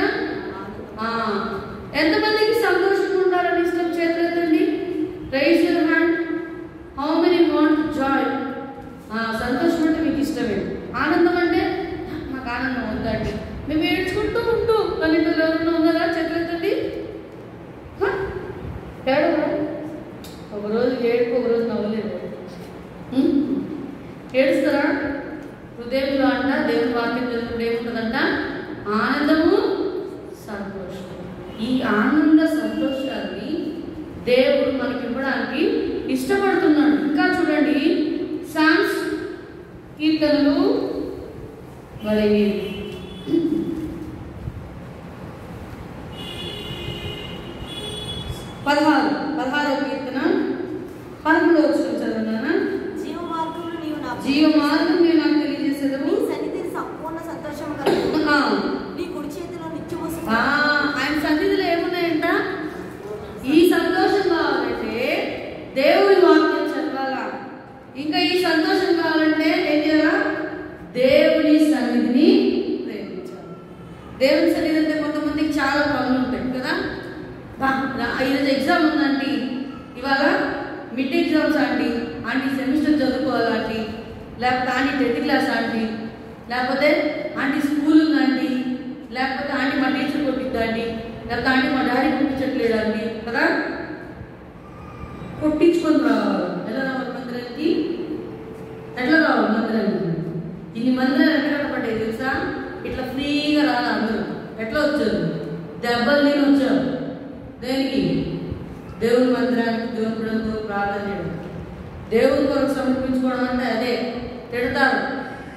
ఎంతమందికి సంతోషంగా ఉండాలని ఇష్టం? చేతులెత్తండి. Raise your hand. How many want joy? సంతోషం అంటే మీకు ఇష్టమే. ఆనందం అంటే నాకు ఆనందం ఉందండి. మేము ఏడ్చుకుంటూ ఉంటూ పన్నెండులో ఎవరైనా ఉన్నారా? చేతులెత్తండి. ఏడవరా? ఒకరోజు ఏడుపు, ఒకరోజు నవ్వలేదు. ఏడుస్తారా? హృదయంలో అంట దేవుని వాక్యం చదువుకుంటే ఏముంటుందంట? ఆనందము, సంతోషం. ఈ ఆనంద సంతోషాన్ని దేవుడు మనకి ఇవ్వడానికి ఇష్టపడుతున్నాడు. ఇంకా చూడండి, సామ్స్ కీర్తనలు 16వ కీర్తన 11వ వచనం చదవనా? జీవ మార్గం నీవు నాకు తెలియజేసేదవు. నీ సన్నిధిని సంపూర్ణ సంతోషం కలుగును. నీ కుడి చేతిలో నిత్యము ఆయన సన్నిధిలో ఏమున్నాయంట? ఈ సంతోషం కావాలంటే దేవుడి వాక్యం చదవాలా. ఇంకా ఈ సంతోషం కావాలంటే ఏం చేయాలా? దేవుని సన్నిధిని ప్రేమించాలి. దేవుని సన్నిధి అంటే కొంతమందికి చాలా పనులు ఉంటాయి కదా. ఈరోజు ఎగ్జామ్ ఉందండి, ఇవాళ మిడ్ ఎగ్జామ్స్ అండి, ఆంటీ సెమిస్టర్ చదువుకోవాలండి, లేకపోతే ఆంటీ 10th క్లాస్ ఆంటీ, లేకపోతే ఆంటీ స్కూల్ ఉందండి, లేకపోతే ఆంటీ మా టీచర్ కొట్టిద్దండి, లేకపోతే ఆంటీ మా డాడీ కొట్టించట్లేదండి కదా. కొట్టించుకొని రావాలి. ఎలా రావాలి మందిరానికి? ఎట్లా రావాలి మందిరానికి? ఇన్ని మందిరాలు ఎక్కడ పడ్డాయి తెలుసా? ఇట్లా ఫ్రీగా రాలి అందరూ. ఎట్లా వచ్చారు? దెబ్బలు తిని వచ్చారు. దేనికి? దేవుని మందిరానికి, దేవుని బిడ్డలతో ప్రార్థన చేయడం, దేవుని కొరకు సమర్పించుకోవడం అంటే అదే. తిడతారు,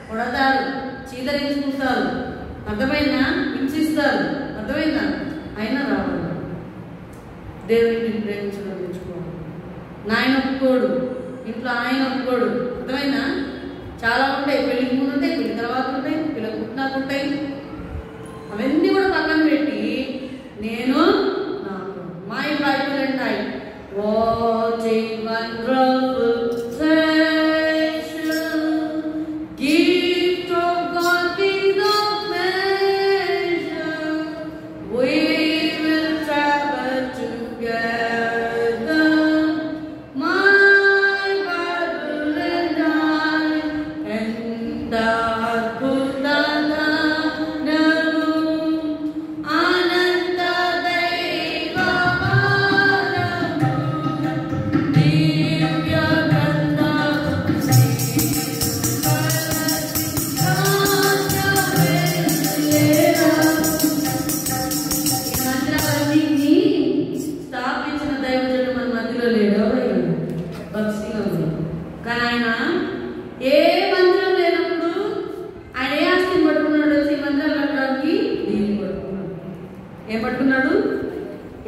కొడతారు, చీదరించుకుంటారు, అర్థమైందా? హింసిస్తారు, అర్థమైందా? అయినా రావాలి. దేవుడిని ప్రేమించడం నేర్చుకోవాలి. నాయన ఒప్పుకోడు, ఇంట్లో ఆయన ఒప్పుకోడు, అర్థమైందా? చాలా ఉంటాయి. పెళ్లికి ముందు ఉంటాయి, పెళ్లి తర్వాత ఉంటాయి, పిల్లలు పుట్టినాక ఉంటాయి. అవన్నీ కూడా పక్కన పెట్టి నేను my Bible and I, what a wonderful treasure, gift of God without measure, we will travel together, my Bible and I, and our Buddha.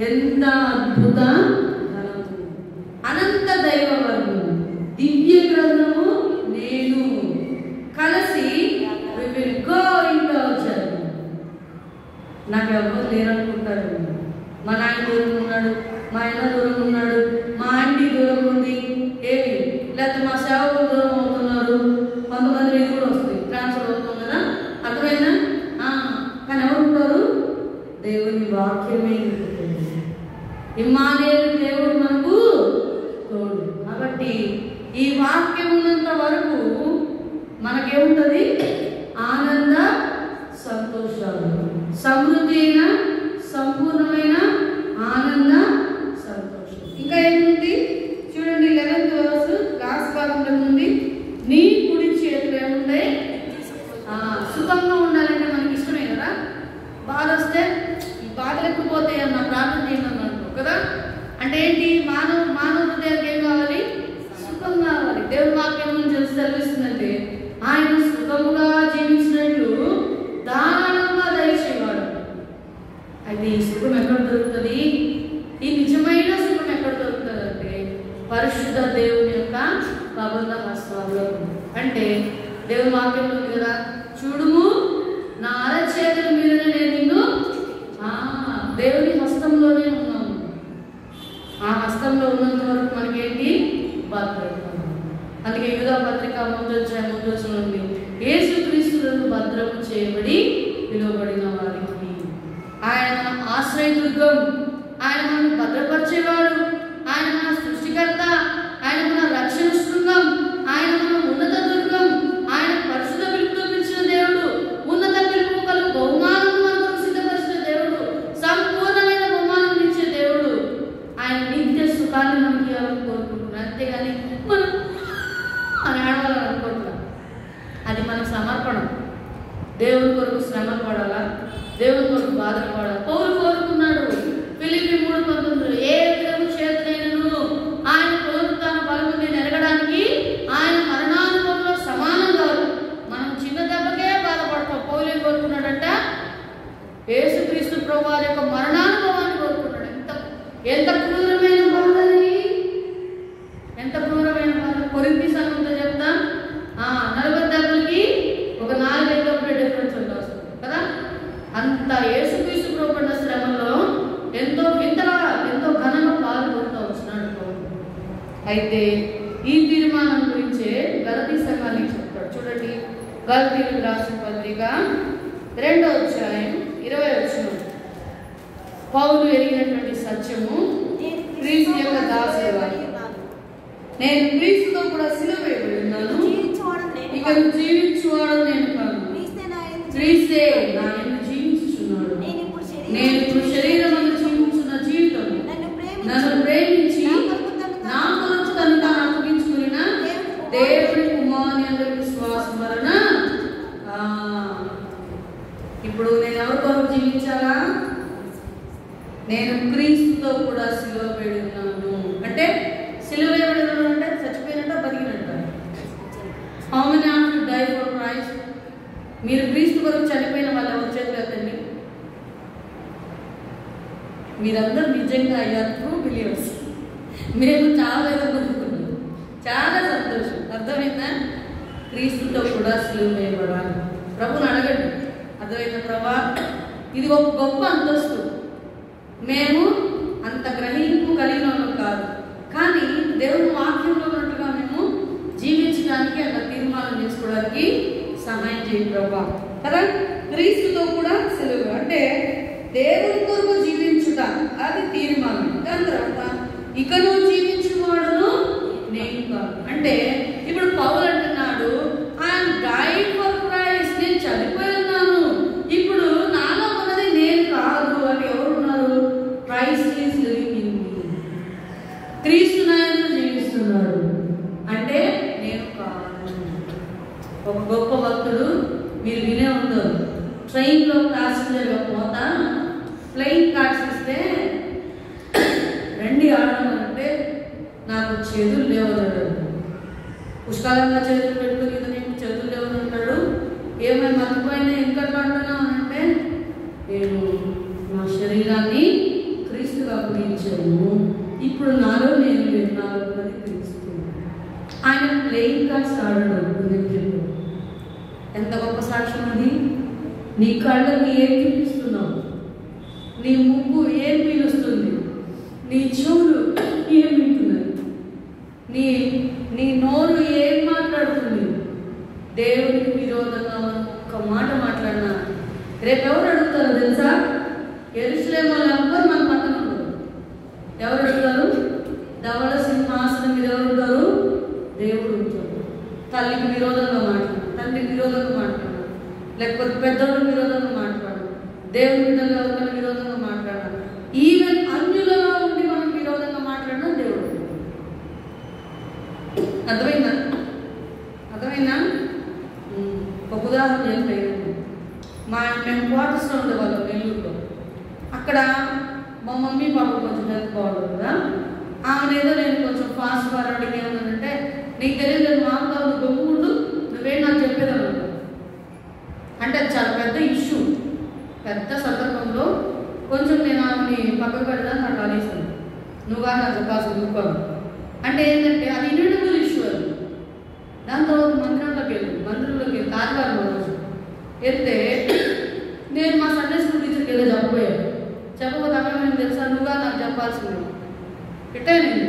ఎంత అద్భుత అనంత దైవవర్గము, దివ్య గ్రంథము నేను కలిసి వచ్చారు. నాకు ఎవరు లేరనుకుంటారు. మా నాయన దూరం ఉన్నాడు, మా ఆయన దూరం ఉన్నాడు, మా ఆంటీ దూరం ఉంది, ఏమి లేకపోతే మా సేవకులు దూరం అవుతున్నారు. కొంతమంది ఇది కూడా వస్తుంది, ట్రాన్స్ఫర్ అవుతుంది కదా, అర్థమైందా? కానీ ఎవరు ఉంటారు? దేవుని వాక్యమే. ఇమ్మానుయేలు, దేవుడు మనకు తోడు. కాబట్టి ఈ వాక్యం ఉన్నంత వరకు మనకేముంటుంది? ఆనంద సంతోషాలు, సమృద్ధి అయిన సంపూర్ణమైన ఆనంద సంతోషం. ఇంకా ఏముంది చూడండి, 11th verse లాస్ట్ భాగంలో ఉంది. నీ కుడి చేతులు ఏముంది? సుఖంగా ఉండాలంటే మనకి ఇష్టమే కదా. బాధ వస్తే ఈ బాధలు ఎక్కువ పోతాయి అన్న ప్రార్థన చేయమని అనుకో కదా. అంటే ఏంటి? మానవ హృదయానికి ఏం కావాలి? సుఖం కావాలి. దేవుని వాక్యం నుంచి తెలుస్తుందంటే ఆయన సుఖముగా జీవించినట్లు దారుణంగా దయచేవాడు. అయితే ఈ సుఖం ఎక్కడ దొరుకుతుంది? ఈ నిజమైన సుఖం ఎక్కడ దొరుకుతుంది అంటే పరిశుద్ధ దేవుని యొక్క కబంధ హస్తాల్లో. అంటే దేవుని వాక్యం ఉంది కదా, చూడుము నా అరచేతుల మీదనే నేను నిన్ను. దేవుని హస్తంలోనే ఉన్నాము. ఆ హస్తంలో ఉన్నంత వరకు మనకేంటి? భద్రత. అందుకే యూదా పత్రిక ముందు నుండి యేసుక్రీస్తులను భద్రము చేయబడి పిలువబడిన వారికి ఆయన మన ఆశ్రయదుర్గం, ఆయన మనల్ని భద్రపరిచేవాడు, ఆయన మన సృష్టికర్త, ఆయన మన రక్షణ శృంగం, ఆయన మన ఉన్నత దుర్గం, ఆయన పరిశుద్ధ పిలుపుతో పిలిచిన దేవుడు, ఉన్నత పిలుపు కలుగు బహుమానం మనకు సిద్ధపరిచిన దేవుడు, సంపూర్ణమైన బహుమానం ఇచ్చే దేవుడు. ఆయన నిత్య సుఖాన్ని మనకి ఇవ్వాలని కోరుకుంటున్నాం. అంతేగాని మనం అని ఆడవాలని అనుకుంటున్నాం. అది మన సమర్పణం. దేవుని కొరకు శ్రమ పడాలా, దేవుని కొరకు బాధలు పడాలి. పౌలు కోరుకున్నాడు ఫిలిప్పీ 3:19, ఏ విధము చేతనైనను ఆయన పునరుత్థాన బలము నేను ఎరగడానికి ఆయన మరణానుభవంలో సమానం కాదు. మనం చిన్న దెబ్బకే బాధపడతాం. పౌలు ఏం కోరుకున్నాడంట? యేసుక్రీస్తు ప్రభువారి యొక్క మరణానుభవాన్ని కోరుకున్నాడు. ఎంత క్రూరమైన బాధ అది, ఎంత క్రూరమైన బాధ. కొరింథీ సంఘంతో చెప్తా 40 దెబ్బలకి ఒక 4-5 దెబ్బల డిఫరెన్స్ ఉంటుంది కదా. అంత యేసుక్రీస్తు ప్రభువున్న శ్రమలో ఎంతో వింతగా ఎంతో ఘనంగా పాల్గొంటూ వచ్చినాడు. అయితే ఈ తీర్మానం గురించే గలతీ సంఘానికి చెప్తాడు. చూడండి, గలతీయులకు రాసిన పత్రిక 2వ అధ్యాయం 20వ వచనం. పౌలు ఎరిగినటువంటి సత్యము, క్రీస్తు యొక్క దాసుడుగా నేను క్రీస్తుతో కూడా సిలువ వేయబడి ఉన్నాను, ఇక జీవించువాడు నేను కాదు, క్రీస్తే నా యందు జీవించుచున్నాడు. నేను ఇప్పుడు శరీరమందు జీవించున్న జీవితం నన్ను ప్రేమించి నా కొరకు తను తాను అప్పగించుకున్న దేవుని కుమారుని యందు విశ్వాసం వలన. ఇప్పుడు నేను ఎవరి కొరకు జీవించాలా? నేను క్రీస్తుతో కూడా సిలువ వేడి ఉన్నాను. అంటే సిలువ వేయబడి ఉన్నాడు అంటే చచ్చిపోయినట్ట బతికినట్ట? How many of you die for Christ? మీరు క్రీస్తు కొరకు చనిపోయిన వాళ్ళు ఎవరు చేతులు ఎత్తండి. మీరందరూ నిజంగా అయ్యారు ట్రూ బిలీవర్స్. మేము చాలా ఎదుర్కొంటున్నాం, చాలా సంతోషం. అర్థమైందా? క్రీస్తుతో కూడా సిలువ వేయబడాలి. ప్రభుని అడగండి, అర్థమైందా? ప్రభా, ఇది ఒక గొప్ప అంతస్తు, మేము అంత గ్రహింపు కలిగిన వాళ్ళం కాదు, కానీ దేవుని వాక్యంలో ఉన్నట్టుగా మేము జీవించడానికి అంత తీర్మానం చేసుకోవడానికి సహాయం చేయండి ప్రభా కదా. క్రీస్తుతో కూడా సిలువ అంటే దేవుని కొరకు జీవించుట, అది తీర్మానం. దాని తర్వాత ఇక నువ్వు జీవించువాడును నేను కాదు. అంటే ఇప్పుడు పౌలు అంటున్నాడు, ఐఎమ్ డైయింగ్ ఫర్ క్రైస్ట్, నేను చనిపోయి ఉన్నాను, ఇప్పుడు నాలో ఉన్నది నేను కాదు అని ఎవరున్నారు? Christ is living in me. క్రీస్తు నా యందు జీవిస్తున్నాడు అంటే నేను కాదు. ఒక గొప్ప భక్తుడు, మీరు వినే ఉంటారు, ట్రైన్లో ప్యాసింజర్గా పోతా ఫ్లైయింగ్ కార్డ్స్ ఇస్తే రండి ఆడమంటే నాకు చేతులు లేవన్నాడు. పుష్కలంగా చేతులు పెట్టుకుని ఇతనేమో చేతులు లేవని అంటాడు. ఏమైనా మర్చిపోయినా ఎందుకంటే అంటున్నావు అని అంటే, నేను నా శరీరాన్ని క్రీస్తుగా అప్పగించాను, ఇప్పుడు నాలో నేను లేదు, నాలో ఉన్నది క్రీస్తు. ఆయన ప్లేయింగ్ కార్డ్స్ ఆడడు. ఎంత గొప్ప సాక్ష్యం అది. నీ కళ్ళకి ఏం చూపిస్తున్నావు, నీ ముక్కు ఏం పీలుస్తుంది, నీ చెవులు ఏం వింటున్నాయి, నీ నోరు ఏం మాట్లాడుతుంది. దేవునికి విరోధంగా ఒక్క మాట మాట్లాడినా రేపు ఎవరు అడుగుతారో తెలుసా? యెరూషలేము వాళ్ళు ఎవ్వరు మన పక్కన ఉండరు. ఎవరు అడుగుతారు? ధవళ సింహాసనం మీద ఎవరు ఉంటారు? దేవుడు ఉంటాడు. తల్లికి విరోధంగా మాట్లాడు, తండ్రికి విరోధంగా మాట్లాడు, లేకపోతే పెద్దవాళ్ళకి విరోధంగా మాట్లాడు, దేవుని బిడ్డలు ఎవరికైనా విరోధంగా మాట్లాడాలి. ఈవెన్ అన్యులలో ఉండి మనం విరోధంగా మాట్లాడినా దేవుడు. అర్థమైందా? అర్థమైందా? ఒక ఉదాహరణ చెప్పలేదు. మేము క్వార్టర్స్లో ఉండేవాళ్ళం నెల్లూరులో. అక్కడ మా మమ్మీ పాప కొంచెం హెల్త్ బాగుంటుంది కదా, ఆమె ఏదో నేను కొంచెం ఫాస్ట్ ఫార్వర్డింగ్ ఏమన్నానంటే, నీకు తెలియదు నేను మామూలు గొప్పకుండు నువ్వే నాకు చెప్పేదాను అంటే అది చాలా పెద్ద ఇష్యూ. పెద్ద సందర్భంలో కొంచెం నేను ఆమెని పక్కకు పెడదాను నాకు ఆలోచిస్తాను, నువ్వుగా నాకు కాస్త దుఃఖం అంటే ఏంటంటే అది ఇన్విటబుల్ ఇష్యూ. అది దాని తర్వాత మందిరంలోకి వెళ్ళి ఆదివారం రోజు వెళ్తే నేను మా సండే స్కూల్ టీచర్కి ఏదో చెప్పబోయాను. చెప్పబోతే అక్కడ నేను తెలుసా, నువ్వుగా నాకు చెప్పాల్సింది ఇట్టే, నేను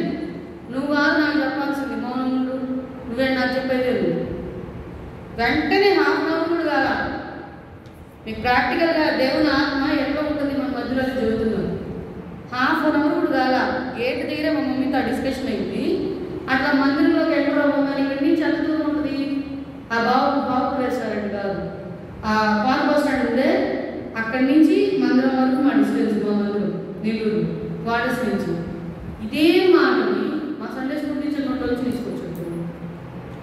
నువ్వుగా నాకు చెప్పాల్సింది మౌనం ఉండు, నువ్వే వెంటనే హాఫ్ అన్ అవర్ కూడా కాదా. మీకు ప్రాక్టికల్గా దేవుని ఆత్మ ఎట్లా ఉంటుంది మన మధ్యలో చదువుతున్నాం. హాఫ్ అన్ అవర్ కూడా కాదా. గేట్ దగ్గర మా మమ్మీతో డిస్కషన్ అయింది. అట్లా మందిరంలోకి ఎంటర్ అవ్వగానే ఇక్కడి నుంచి చదువుతూ ఉంటుంది. ఆ బాబు రెస్టారెంట్ కాదు, ఆ పాత బస్ స్టాండ్ ఉందే, అక్కడి నుంచి మందిరం వరకు మా డిస్టెన్స్, మా మందిరం నెల్లూరు క్వార్టర్స్ నుంచి. ఇదే మాటని మా సండే స్కూల్ టీచర్ నోట్లో నుంచి తీసుకొచ్చాడు.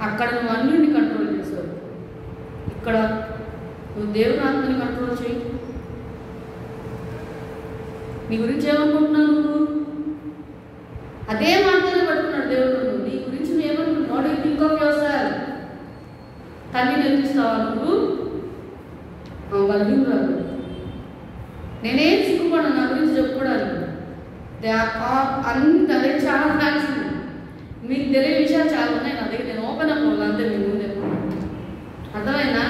అక్కడ నువ్వు అన్నింటిని కంట్రోల్ చేశావు, ఇక్కడ నువ్వు దేవుని ఆత్మని కంట్రోల్ చేయి. నీ గురించి ఏమనుకుంటున్నావు నువ్వు? అదే మాటలు పట్టుకున్నాడు దేవుడు. నీ గురించి నువ్వు ఏమనుకుంటున్నావు? What you think of your self? తల్లి నేర్పిస్తావా నువ్వు? వాళ్ళకి రాదు. నేనేం సిగ్గుపడను నా గురించి చెప్పుకోవడానికి. అన్ని అదే చాలా థ్యాంక్స్. మీకు తెలియని విషయాలు చాలా ఉన్నాయి నా దగ్గర. నేను ఓపెన్ అప్ అవ్వాలి అంతే మీ ముందే. అర్థమైనా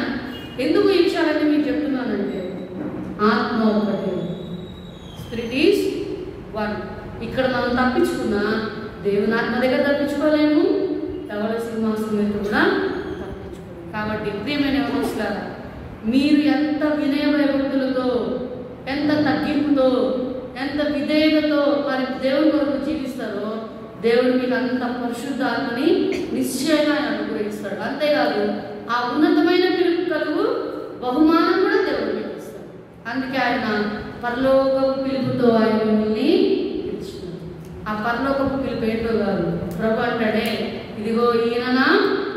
ఎందుకు ఈ విషయాలన్నీ మీకు చెప్తున్నానంటే ఆత్మ ఒకటి, స్పిరిట్ ఈజ్ వన్. ఇక్కడ మనం తప్పించుకున్నా దేవుని ఆత్మ దగ్గర తప్పించుకోలేము, ఎవరి సింహాసనం మీద కూడా తప్పించుకోలేము. కాబట్టి ప్రియమైన మనుషులారా, మీరు ఎంత వినయ భయభక్తులతో, ఎంత తగ్గింపుతో, ఎంత విధేయతతో మరి దేవుని కొరకు జీవిస్తారో దేవుడు మీకు అంత పరిశుద్ధాత్మని నిశ్చయంగా అనుగ్రహిస్తాడు. అంతేకాదు ఆ ఉన్నతమైన పిలుపు కలుగు బహుమానం కూడా దేవుడు మీకు ఇస్తాడు. అందుకే ఆయన పరలోకపు పిలుపుతో ఆయన మిమ్మల్ని పిలుచుకున్నాడు. ఆ పరలోకపు పిలుపు ఏంటో కాదు, ప్రభు అంటాడే, ఇదిగో ఈయన నా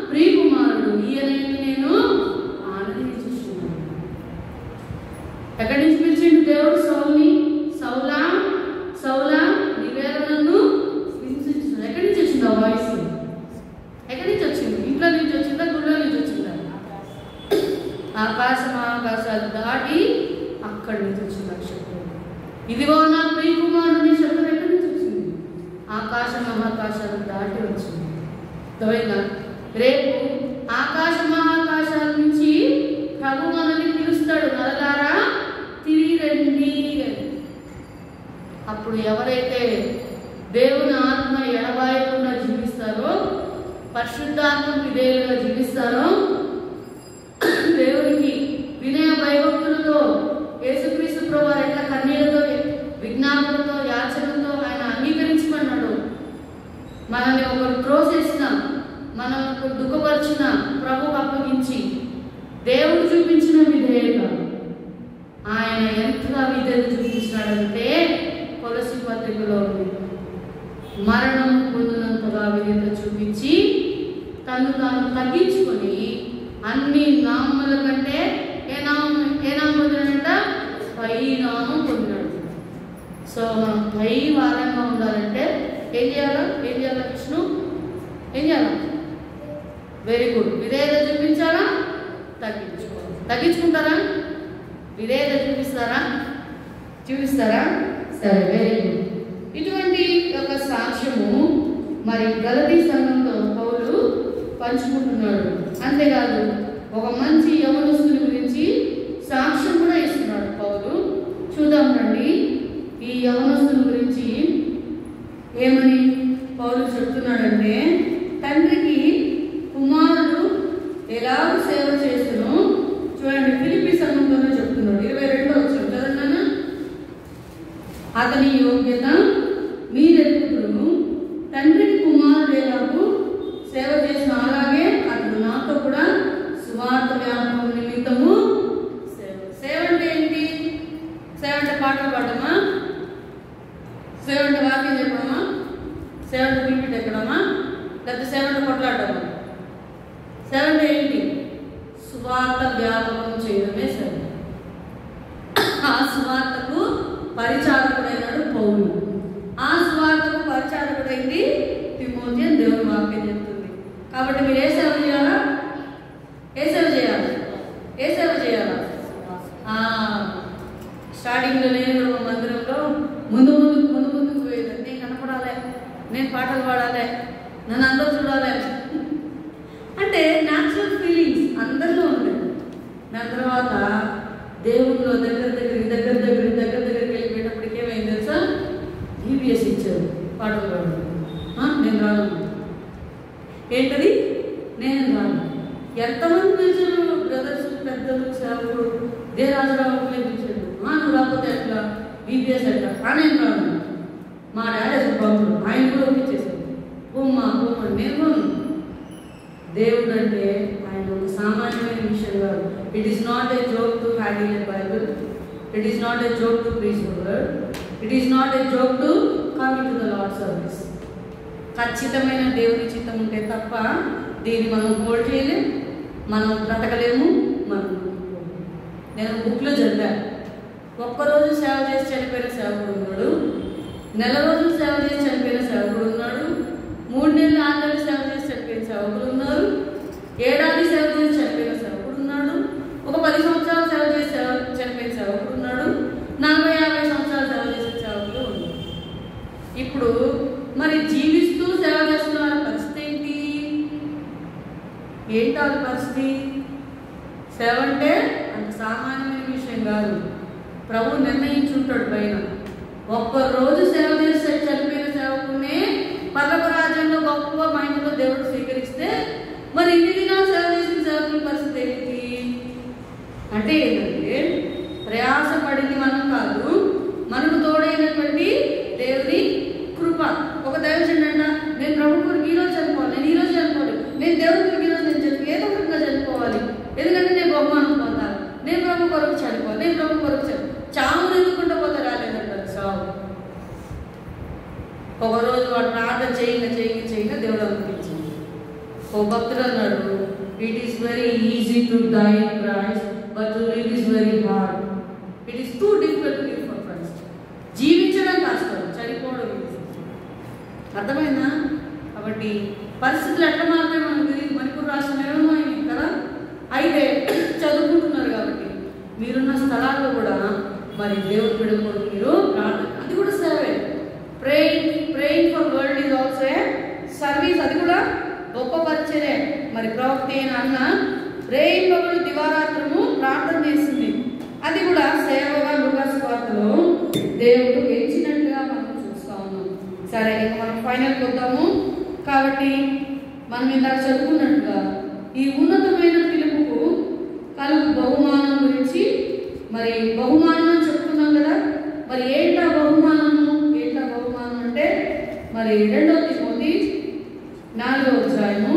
ప్రియ కుమారుడు, ఈయనని నేను ఆనందించుచున్నాను. ఎక్కడి నుంచి పిలిచిండు దేవుడు సౌల్ని? సౌలా సౌలా నీవేళ నన్ను హింసించున్నాడు. ఎక్కడి నుంచి వచ్చింది ఆ వాయిస్? ఎక్కడి నుంచి వచ్చింది? ఇంట్లో నుంచి వచ్చిందా, గుళ్ళో నుంచి వచ్చిందా? ఆకాశాలు దాటి అక్కడి నుంచి వచ్చింది ఆ శబ్దం. ఇదిగో నా ప్రియ కుమారుని శబ్దం ఎక్కడి నుంచి వచ్చింది? ఆకాశ మహాకాశాలు దాటి వచ్చింది. అర్థమైందా? రేపు ఆకాశ మహాకాశాల నుంచి ప్రభు మనల్ని పిలుస్తాడు, నరలారా తిరిగి రండి. అప్పుడు ఎవరైతే దేవుని ఆత్మ ఎడబాయకుండా జీవిస్తారో, పరిశుద్ధాత్మ విధేయులుగా జీవిస్తారో, దేవునికి వినయ భయభక్తులతో, యేసుక్రీస్తు ప్రభువు ఎట్లా కన్నీళ్లతో, విజ్ఞాపనతో, యాచనతో ఆయన అంగీకరించమన్నాడు. మనల్ని ఒకరు త్రోసేసిన, మనం దుఃఖపరిచిన ప్రభువుకు అప్పగించి దేవుడు చూపించిన విధేయత, ఆయన ఎంతగా విధేయత చూపించినాడంటే కొలసి పత్రికలో మరణం పొందినంతగా విధేయత చూపించి తను తాను తగ్గించుకొని అన్ని నామముల కంటే ఏ నామం పొందినాడంట? పై నామం పొందినాడు. సో మనం పై వారంగా ఉండాలంటే ఏం చేయాలా విష్ణు? ఏం చేయాలా? Very good. విధేయత చూపించాలా? తగ్గించుకోవాలి. తగ్గించుకుంటారా? విధేయత చూపిస్తారా? సరే, వెరీ గుడ్. ఇటువంటి ఒక సాక్ష్యము మరి గలతీ సంఘంతో పౌలు పంచుకుంటున్నాడు. అంతేకాదు ఒక మంచి యవనస్తుని గురించి సాక్ష్యం కూడా ఇస్తున్నాడు పౌలు. చూద్దాం రండి ఈ యవనస్తుని గురించి ఏమని పౌలు చెప్తున్నాడంటే, తండ్రికి కుమారుడు ఎలాగ సేవ చేస్తునో చూడండి. ఫిలిప్పీ సంఘంతోనే చెప్తున్నాడు. 22వ వచనం చదవనా? అతని యోగ్యత మీరెరుగుతును, తండ్రికి కుమారుడు ఎలాగూ సేవ చేసిన అలాగే అతడు నాతో కూడా సువార్త వ్యాపకం నిమిత్తము సేవ అంటే ఏంటి? సేవ అంటే పాటలు పాడమా? సేవ అంటే వాక్యం చెప్పడమా? సేవ అంటే పిలిపిట్ ఎక్కడమా? లేకపోతే సేవ అంటే కొట్లాడమా? సేవ అంటే ఏంటి? సువార్త వ్యాపకం చేయడమే సేవ. ఆ సువార్తకు పరిచారకుడైనాడు పౌలు. ఆ సువార్తకు పరిచారకుడైంది తిమోతి అని దేవుని వాక్యం చెప్తుంది. కాబట్టి మీరు ఏ సేవ చేయాలా? స్టార్టింగ్లో నేను మందిరంలో ముందుకు పోయేది. నేను కనపడాలి, నేను పాటలు పాడాలి, నన్ను అందరూ చూడాలి అంటే న్యాచురల్ ఫీలింగ్స్ అందరిలో ఉండేది. దాని తర్వాత దేవుళ్ళు దగ్గరికి వెళ్ళిపోయేటప్పటికి ఏమైంది తెలుసా? ఈబిఎస్ ఇచ్చారు పాటలు పాడు. నేను రాను. ఏంటది? నేను రాను. ఎంతమంది పిలిచారు బ్రదర్స్, పెద్దలు, సేవకుడు. దేరాజరావు ఒకనే పిలిచాడు. నువ్వు రాకపోతే ఎట్లా, బీపీఎస్ ఎట్లా, కానీ ఏం రాదు. మా డాడీ బాబుడు ఆయన కూడా ఒప్పించేసాడు. బొమ్మ నేను దేవుడు అంటే ఆయన ఒక సామాన్యమైన విషయం కాదు. It is not a joke to handle a Bible. It is not a joke to preach the word. It is not a joke to come to the lord service. ఖచ్చితమైన దేవుని చిత్తం ఉంటే తప్ప దీన్ని మనం హోల్డ్ చేయలేం, మనం బ్రతకలేము. నేను బుక్లో చదివాను, ఒక్కరోజు సేవ చేసి చనిపోయిన సేవకుడు ఉన్నాడు, నెల రోజులు సేవ చేసి చనిపోయిన సేవకుడు ఉన్నాడు, 3 నెలలు 6 నెలలు సేవ చేసి చనిపోయిన సేవకుడు ఉన్నారు, ఏడాది సేవ చేసి చనిపోయిన సేవకుడు ఉన్నాడు, ఒక 10 సంవత్సరాలు సేవ చేసి చనిపోయిన సేవకుడు ఉన్నాడు, 40-50 సంవత్సరాలు సేవ చేసే సేవకుడు ఉన్నాడు. ఇప్పుడు మరి జీవిస్తూ సేవ చేస్తున్న వాళ్ళ పరిస్థితి ఏంటి వాళ్ళ పరిస్థితి? సేవ అంటే అంత సామాన్యమైన విషయం కాదు. ప్రభు నిర్ణయించుంటాడు పైన. ఒక్కరోజు సేవ చేస్తే చనిపోయిన సేవకునే పరలోక రాజ్యంలో గొప్ప మహిమలో దేవుడు స్వీకరిస్తే మరి ఇన్ని దినాలు సేవ చేసిన సేవకుల పరిస్థితి ఏంటి అంటే ఏంటంటే, ప్రయాసపడింది మనం కాదు, మనకు తోడైనటువంటి దేవుని కృప. ఒక దైవజనుడంట, నేను ప్రభు కొరకు ఈరోజు చనిపోవాలి, నేను ఈరోజు చనిపోవాలి, నేను దేవుడి కొరకు ఈరోజు నేను ఏదో ఒకటిగా చనిపోవాలి, ఎందుకంటే నేను బహుమానం పొందాలి, నేను ప్రభు కొరకు చనిపోవాలి, నేను ప్రభు కొరకు చావు ఎదుర్కొంటూ పోతే రాలేదంటారు చావు. ఒకరోజు వాడు ప్రార్థన చేయంగా దేవుడు అనిపించింది. ఓ భక్తుడు అన్నాడు, it is very easy to die in Christ but to live is very hard. It is too difficult to live for Christ. జీవించడం కష్టం, చనిపోవడం అర్థమైందా? కాబట్టి పరిస్థితులు ఎట్లా మారుతాయి మనకు తెలియదు. మణిపూర్ రాష్ట్రం ఏమైంది కదా. అయితే చదువుకుంటున్నారు కాబట్టి మీరున్న స్థలాల్లో కూడా మరి దేవుడు విడకూడదు, మీరు ప్రార్థన, అది కూడా సేవే. Praying for world is also a service, అది కూడా గొప్ప పరిచర్యే. మరి ప్రవక్త అయిన అన్న రేయింబగలు దివారాత్రము ప్రార్థన చేసింది, అది కూడా సేవగా లూకాసు వార్తలో దేవుడు గెలిచినట్టుగా మనం చూస్తా ఉన్నాం. సరే, ఇంకా మనం ఫైనల్కి వద్దాము. కాబట్టి మనం ఇందాక చదువుకున్నట్టుగా ఈ ఉన్నతమైన పిలుపుకు కలుగు బహుమానం గురించి, మరి బహుమానం అని చెప్పుకున్నాం కదా. మరి ఏంటా బహుమానము అంటే మరి 2 తిమోతి 4వ అధ్యాయము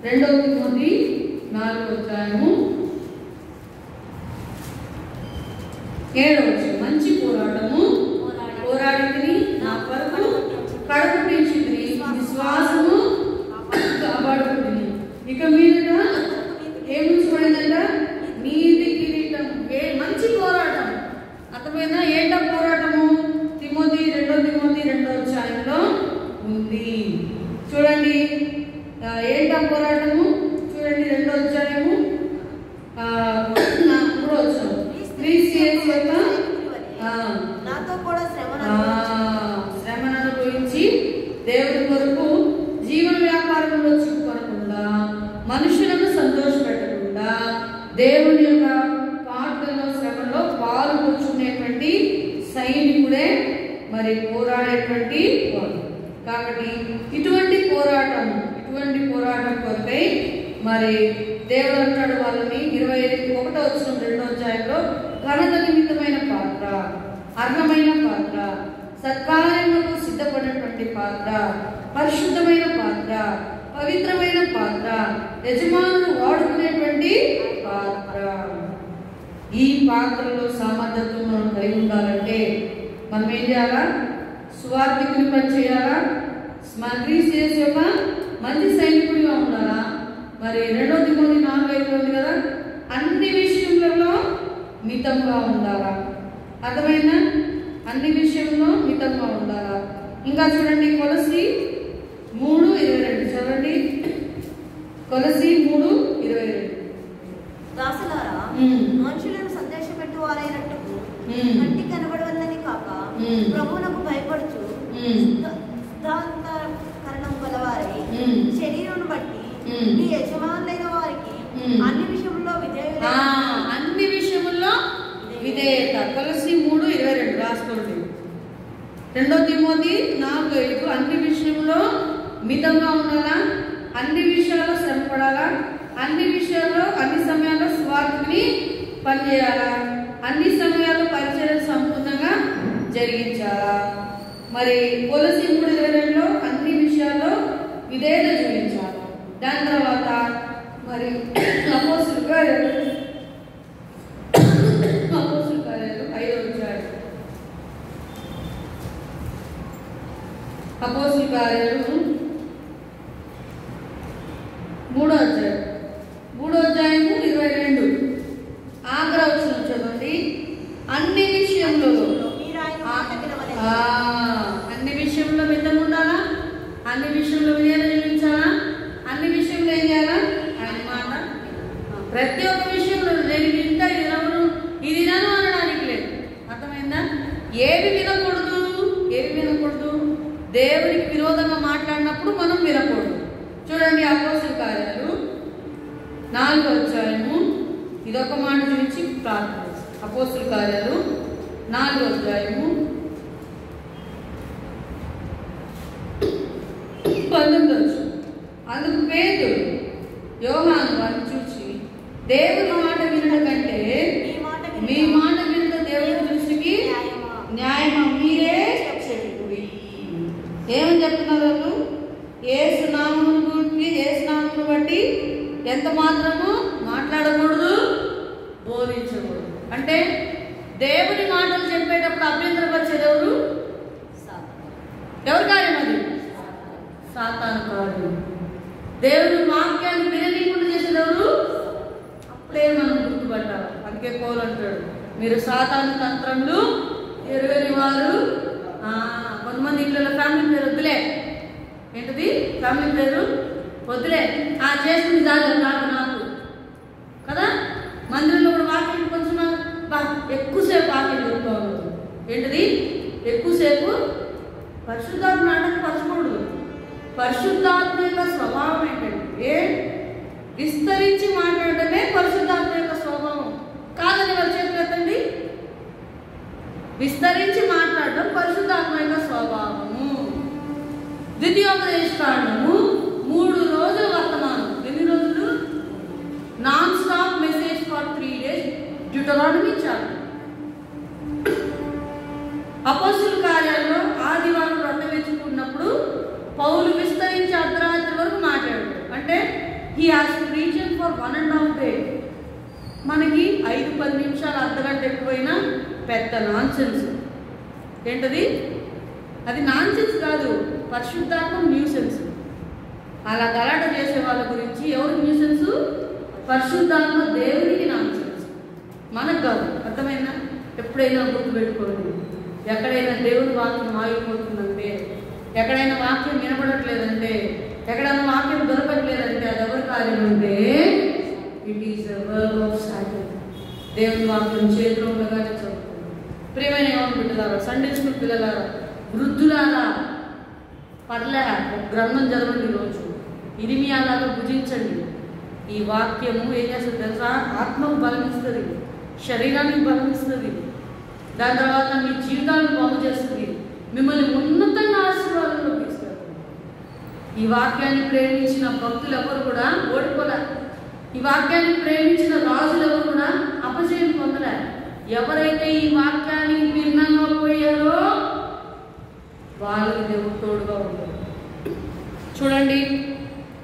2 తిమోతి 4వ అధ్యాయము 7వ వచనం, మంచి పోరాటము పోరాడితిని, నా కొరకు కడపటించితిని, విశ్వాసము కాపాడుకుంటుని. ఇక మీదట ఏముంచబడిందంట? నీతి కిరీటం. మంచి పోరాటం. అర్థమైనా? ఏంటో పోరాటము? 2 తిమోతి 2వ అధ్యాయంలో ఉంది. చూడండి, ఏంటో పోరాటము చూడండి. 2వ అధ్యాయము 3వ వచనం, నాతో కూడా శ్రమను అనుభవించి దేవుడి కొరకు జీవన వ్యాపారంలో చిక్కుకొనకుండా, మనుషులను సంతోషపెట్టకుండా, దేవుని యొక్క పాటలలో శ్రమలో పాలు కూర్చునేటువంటి సైనికుడే మరి పోరాడేటువంటి వాడు. కాబట్టి ఇటువంటి పోరాటం కొరకై మరి దేవుడు అంటాడు వాళ్ళని 21వ వచనం 2వ అధ్యాయంలో, ఘనత నిమిత్తమైన పాత్ర, అర్హమైన పాత్ర, సత్కార్యములకు సిద్ధపడినటువంటి పాత్ర, పరిశుద్ధమైన పాత్ర, పవిత్రమైన పాత్ర, యజమానులు వాడుకునేటువంటి పాత్ర. ఈ పాత్రలో సామర్థ్యం మనం కలిగి ఉండాలంటే మనం ఏం చేయాలా? సువార్థికుని పని చేయాలా? క్రీస్తు యొక్క మంచి సైనికుడిగా ఉండాలా? మరి 2 తిమోతి 4:5 ఉంది కదా, అన్ని విషయంలో మితంగా ఉండాలా. అర్థమైందా? అన్ని విషయంలో మితంగా ఉండాలా. ఇంకా చూడండి, కొలస్సీ 3:22 చదవండి. కొలస్సీ 3:22, దాసులారా, మనుషులను సందేశపెట్టు వారైనట్టు కంటి కనబడవద్దని కాక ప్రభువునకు భయపడుచు సిద్ధాంతకరణం గలవారై శరీరం బట్టి మీ యజమానులైన వారికి అన్ని విషయంలో విధేయత. కొలస్సీ 3:22 రాసుకోండి. 2 తిమోతి 4:5 అన్ని విషయంలో మితంగా ఉండాలా, అన్ని విషయాల్లో శ్రమపడాలా, అన్ని విషయాల్లో అన్ని సమయాల్లో స్వార్థని పనిచేయాలా, అన్ని సమయాల్లో పరిచయం సంపూర్ణంగా జరిగించాలా. మరి కొలసి 3:22లో అన్ని విషయాల్లో విధేయత చూపించాలి. దాని తర్వాత మరి అపోస్తలుల కార్యాలు 5వ అధ్యాయం, అపోస్తలుల కార్యాలు 3వ అధ్యాయము 22 ఆఖరి వచనం చదవండి. అన్ని విషయంలో అన్ని విషయంలో మితం ఉండాలా, అన్ని విషయంలో విధేయత చూపించాలా, అన్ని విషయంలో ఏం చేయాలా ఆయన మాట. ప్రతి ఒక్క విషయంలో నేను వింటా ఇది వినను అనడానికి లేదు. అర్థమైందా? ఏవి వినకూడదు, దేవునికి విరోధంగా మాట్లాడినప్పుడు మనం వినకూడదు. చూడండి అపోస్తలుల కార్యాలు 4వ అధ్యాయము, ఇదొక మాట గురించి ప్రార్థన. అపోస్తలుల కార్యాలు 4వ అధ్యాయము 19. అందుకు పేతురు యోహాను వారిని చూసి, దేవుని మాట వినడం కంటే మీ మాట వినడం దేవుని దృష్టికి న్యాయమా, మీరే చెప్పుడి. ఏమని చెప్తున్నారు వాళ్ళు? యేసు నామమును బట్టి ఎంత మాత్రము మాట్లాడకూడదు, బోధించకూడదు. అంటే దేవుని మాటలు చెప్పేటప్పుడు అభ్యంతరపరిచేది ఎవరు కార్యం? అది సాతాను కార్యం. దేవుని వాక్యాన్ని విననీయకుండా చేసేది ఎవరు? అప్పుడే మనం గుర్తుపట్టాలి. అందుకే పౌలు అంటాడు, మీరు సాతాను తంత్రములు ఎరుగని వారు. కొంతమంది ఇంట్లో ఫ్యామిలీ పేరు వద్దులే, ఏంటిది ఫ్యామిలీ పేరు వద్దులే, చేస్తుంది కాదు నాకు కదా. మందిరంలో కూడా వాక్యం కొంచెం ఎక్కువసేపు వాక్యం చెప్తా ఉంటుంది. ఏంటిది ఎక్కువసేపు? పరిశుద్ధాత్మ నాటకం పరచకూడదు. పరిశుద్ధాత్మ యొక్క స్వభావం ఏంటంటే విస్తరించి మాట్లాడటమే పరిశుద్ధాత్మ యొక్క స్వభావం. కాదని వారి చేతులు ఎత్తండి. విస్తరించి మాట్లాడటం పరిశుద్ధాత్మ యొక్క స్వభావము. ద్వితీయోపదేశకాండము 3 రోజుల వర్తమానం. ఎన్ని రోజులు? Non stop message for 3 days. Deuteronomy చాలు. అపోస్తలుల కార్యాల్లో ఆదివారం వ్రతం ఎంచుకున్నప్పుడు పౌలు విస్తరించి అర్ధరాత్రి వరకు మాట్లాడాడు. అంటే he has preached for 1.5 days. మనకి 5-10 నిమిషాలు అర్ధగంట ఎక్కువైనా పెద్ద నాన్సెన్స్. ఏంటది? అది నాన్సెన్స్ కాదు, పరిశుద్ధాత్మ న్యూసెన్స్. అలా గలాట చేసే వాళ్ళ గురించి ఎవరు న్యూసెన్స్? పరిశుద్ధాత్మ దేవునికి నాన్సెన్స్, మనకు కాదు. అర్థమైనా? ఎప్పుడైనా గుర్తుపెట్టుకోండి, ఎక్కడైనా దేవుని వాక్యం ఆగిపోతుందంటే, ఎక్కడైనా వాక్యం వినపడట్లేదంటే, ఎక్కడైనా వాక్యం దొరకట్లేదంటే అది ఎవరి కార్యం అంటే it is a work of Satan. దేవుని వాక్యం చేతిలో ఉండగానే చదువుతుంది. ప్రియమైన ఏమని బిడ్డలారా, సండే స్కూల్ పిల్లలారా, వృద్ధులారా, పర్లేరా ఒక గ్రంథం చదవండి రోజు. ఇరిమియాలాగా భుజించండి. ఈ వాక్యము ఏం చేస్తుంది తెలుసా? ఆత్మకు బలం ఇస్తుంది, శరీరానికి బలం ఇస్తుంది. దాని తర్వాత మీ జీవితాలను బాగు చేస్తుంది, మిమ్మల్ని ఉన్నతంగా ఆశీర్వాదంలోకి తీసుకెళ్తుంది. ఈ వాక్యాన్ని ప్రేమించిన భక్తులు ఎవరు కూడా ఓడిపోలే. ఈ వాక్యాన్ని ప్రేమించిన రాజులు ఎవరు కూడా అపజయం పొందలే. ఎవరైతే ఈ వాక్యాన్ని భిన్నంగా పోయారో వాళ్ళకి దేవుడు తోడుగా ఉంటాడు. చూడండి,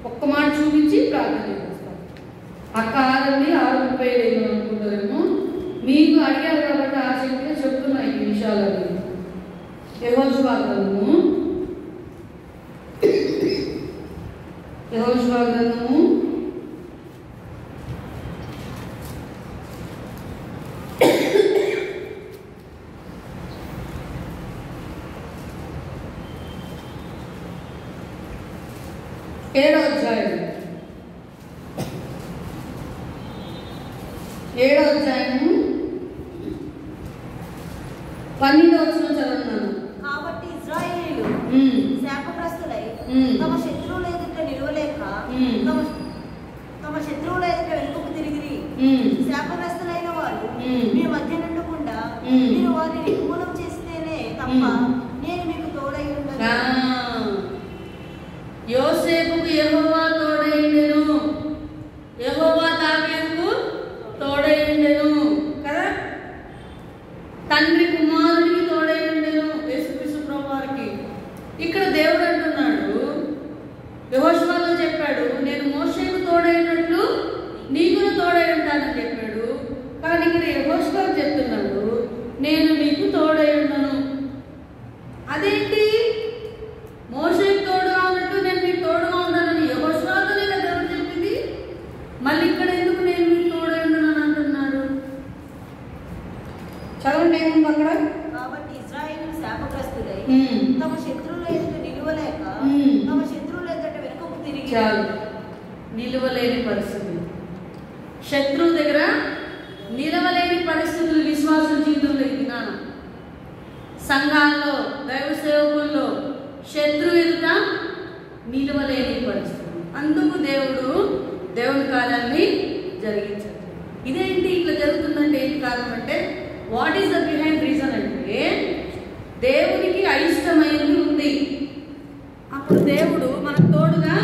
ఒక్క మాట చూపించి ప్రార్థన చేస్తాం. అక్క 6:35 అనుకుంటారేమో. మీకు అడిగారు కాబట్టి ఆసక్తిగా చెప్తున్నా ఈ విషయాలని. యెహోషువ గ్రంథము 7వ అధ్యాయము 12వ వచనం చదువుతున్నాను. కాబట్టి ఇశ్రాయేలీయులు శాపగ్రస్తులై తమ శత్రువుల ఎదుట నిలవలేక తమ శత్రువుల ఎదుట వెనుకకు తిరిగి శాపగ్రస్తులైన వారు మీ మధ్య నుండకుండా మీరు వారిని నిర్మూలం చేస్తేనే తప్ప నేను మీకు తోడై ఉండను. యోసేపుకు యెహోవా తోడైండెను. యెహోవా యెహోషువతో చెప్పాడు, నేను మోషేకు తోడైనట్లు నీకు తోడై ఉంటానని చెప్పాడు. కానీ ఇక్కడ యెహోషువ చెప్తున్నాడు, నేను నీకు తోడై ఉన్నాను. అదేంటి? మోషేకు తోడుగా ఉన్నట్టు నేను మీకు తోడుగా ఉన్నానని యెహోషువతోనే కదా దేవుడు చెప్పింది. మళ్ళీ ఇక్కడ ఎందుకు నేను మీకు తోడై ఉన్నాను అంటున్నాడు? చదవండి ఏముంది అక్కడ. కాబట్టి ఇశ్రాయేలు శాపగ్రస్తులై తమ శత్రువుల ఎదుట నిలువలేక తమ శత్రువుల ఎదుట వెనుకకు తిరిగి. చాలు, నిలువలేని పరిస్థితి, శత్రువు దగ్గర నిలవలేని పరిస్థితులు విశ్వాసం జీవితంలో విన్నాను. సంఘాల్లో, దైవ సేవకుల్లో శత్రువు ఎదుట నిలవలేని పరిస్థితి. అందుకు దేవుని కార్యాన్ని జరిగించారు. ఇదేంటి ఇట్లా జరుగుతుందంటే ఏంటి కారణం అంటే, what is the behind reason అంటే, దేవునికి అయిష్టమైనది ఉంది. అప్పుడు దేవుడు మనకు తోడుగా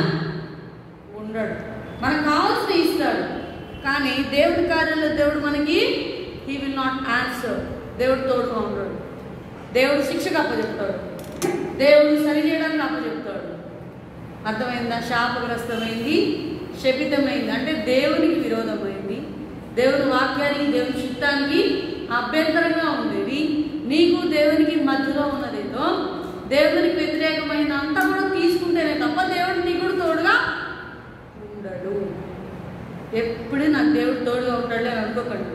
ఉండడు, మనకు కావాల్సిన ఇస్తాడు. కానీ దేవుడి కార్యంలో దేవుడు మనకి హీ విల్ నాట్ ఆన్సర్. దేవుడు తోడుగా ఉండడు. దేవుడు శిక్షకు అప్పచెప్తాడు, దేవుడు సరి చేయడానికి అప్పచెప్తాడు. అర్థమైందా? శాపగ్రస్తమైంది, శపితమైంది అంటే దేవునికి విరోధమైంది, దేవుని వాక్యానికి, దేవుని చిత్తానికి అభ్యంతరంగా ఉండేది. నీకు దేవునికి మధ్యలో ఉన్నదేదో దేవునికి వ్యతిరేకమైన అంతా కూడా తీసుకుంటేనే తప్ప దేవుడు నీకు కూడా తోడుగా ఉండడు. ఎప్పుడు నాకు దేవుడు తోడుగా ఉంటాడు అని అనుకోకండి.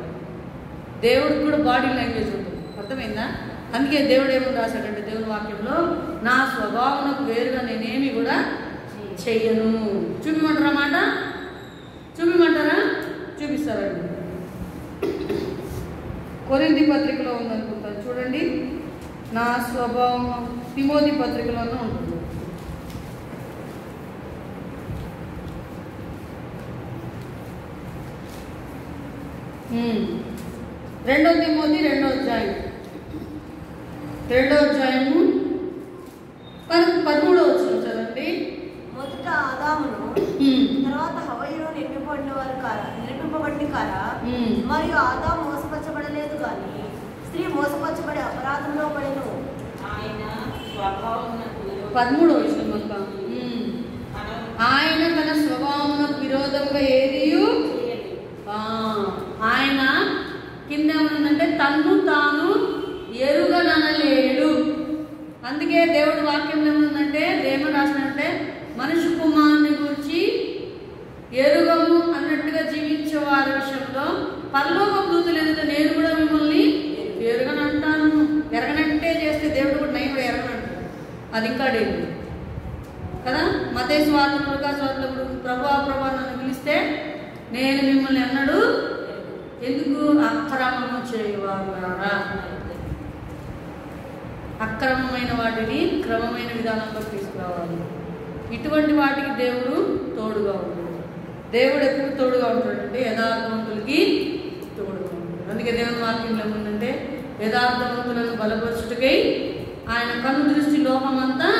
దేవుడికి కూడా బాడీ లాంగ్వేజ్ ఉంటుంది. అర్థమైందా? అందుకే దేవుడు ఏమని రాశాడంటే దేవుని వాక్యంలో, నా స్వభావంకు వేరుగా నేనేమి కూడా చెయ్యను. చూపిమంటారా మాట? చూపిమంటారా? చూపిస్తారండి. కొరింథీ పత్రికలో ఉందనుకుంటాను, చూడండి. నా స్వభావం తిమోతి పత్రికలోనే ఉంటుంది. రెండో తిమోతి 2వ అధ్యాయం 13వ వచనం చదవండి. మొదట ఆదామును తర్వాత హవ్వయును నిరూపింపబడి కారా? మరియు ఆదాము మోసపరచబడలేదు కానీ స్త్రీ మోసపరచబడి అపరాధంలో పడెను. ఆయన 13వ వచనం ఆయన తన స్వభావమునకు విరోధంగా ఏదియు ఆయన కింద ఏమనుందంటే తన్ను తాను ఎరుగననలేడు. అందుకే దేవుడి వాక్యంలో ఏముందంటే, దేవుడు రాసినంటే మనుషు కుమారుని గురించి ఎరుగము అన్నట్టుగా జీవించే వారి విషయంలో పరలోక దూతలు ఎదుట నేను కూడా మిమ్మల్ని ఎరగనంటాను. ఎరగనంటే చేస్తే దేవుడు కూడా నేను కూడా ఎరగనంటాడు. అది ఇంకా డేంజర్ కదా. మత్తయి సువార్త, లూకా సువార్తలో ప్రభా నన్ను పిలిస్తే నేను మిమ్మల్ని అన్నాడు. ఎందుకు? అక్రమము చేయవారా. అక్రమమైన వాటిని క్రమమైన విధానంలో తీసుకురావాలి. ఇటువంటి వాటికి దేవుడు తోడుగా ఉంటాడు. దేవుడు ఎప్పుడు తోడుగా ఉంటాడంటే యథార్థవంతులకి తోడుగా ఉంటాడు. అందుకే దేవుని వాక్యంలో ఏముందంటే, యథార్థవంతులను బలపరచుటకై ఆయన కన్ను దృష్టి లోకమంతా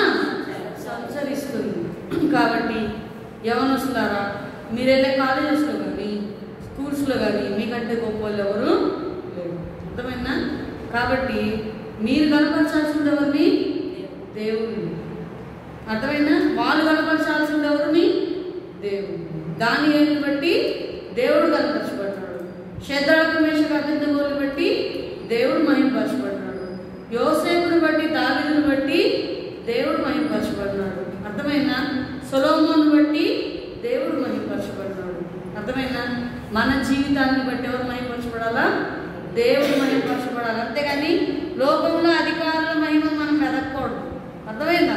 సంచరిస్తుంది. కాబట్టి యవనస్తులారా, మీరు వెళ్ళే కాలేజెస్లో కానీ స్కూల్స్లో కానీ మీకంటే గొప్ప వాళ్ళు ఎవరు లేరు. అర్థమైనా? కాబట్టి మీరు కనపరచాల్సింది ఎవరిని? దేవుడిని. అర్థమైనా? వాళ్ళు కనపరచాల్సింది ఎవరిని? దేవుడు. దానియేలుని బట్టి దేవుడు కనపరచబడ్డాడు. షద్రకు మేషకు అబేద్నెగోలను బట్టి దేవుడు మహిమపరచబడ్డాడు. యోసేపుని బట్టి, దావీదుని బట్టి దేవుడు మహిమపరచబడ్డాడు. అర్థమైనా? సొలొమోనుని బట్టి దేవుడు మహిమపరచబడ్డాడు. అర్థమైనా? మన జీవితాన్ని బట్టి ఎవరు మహిమపరచబడాలా? దేవుడు మహిమపరచబడాలి. అంతేగాని లోకంలో అధికారుల మహిమను మనం వెదక్కూడదు. అర్థమైందా?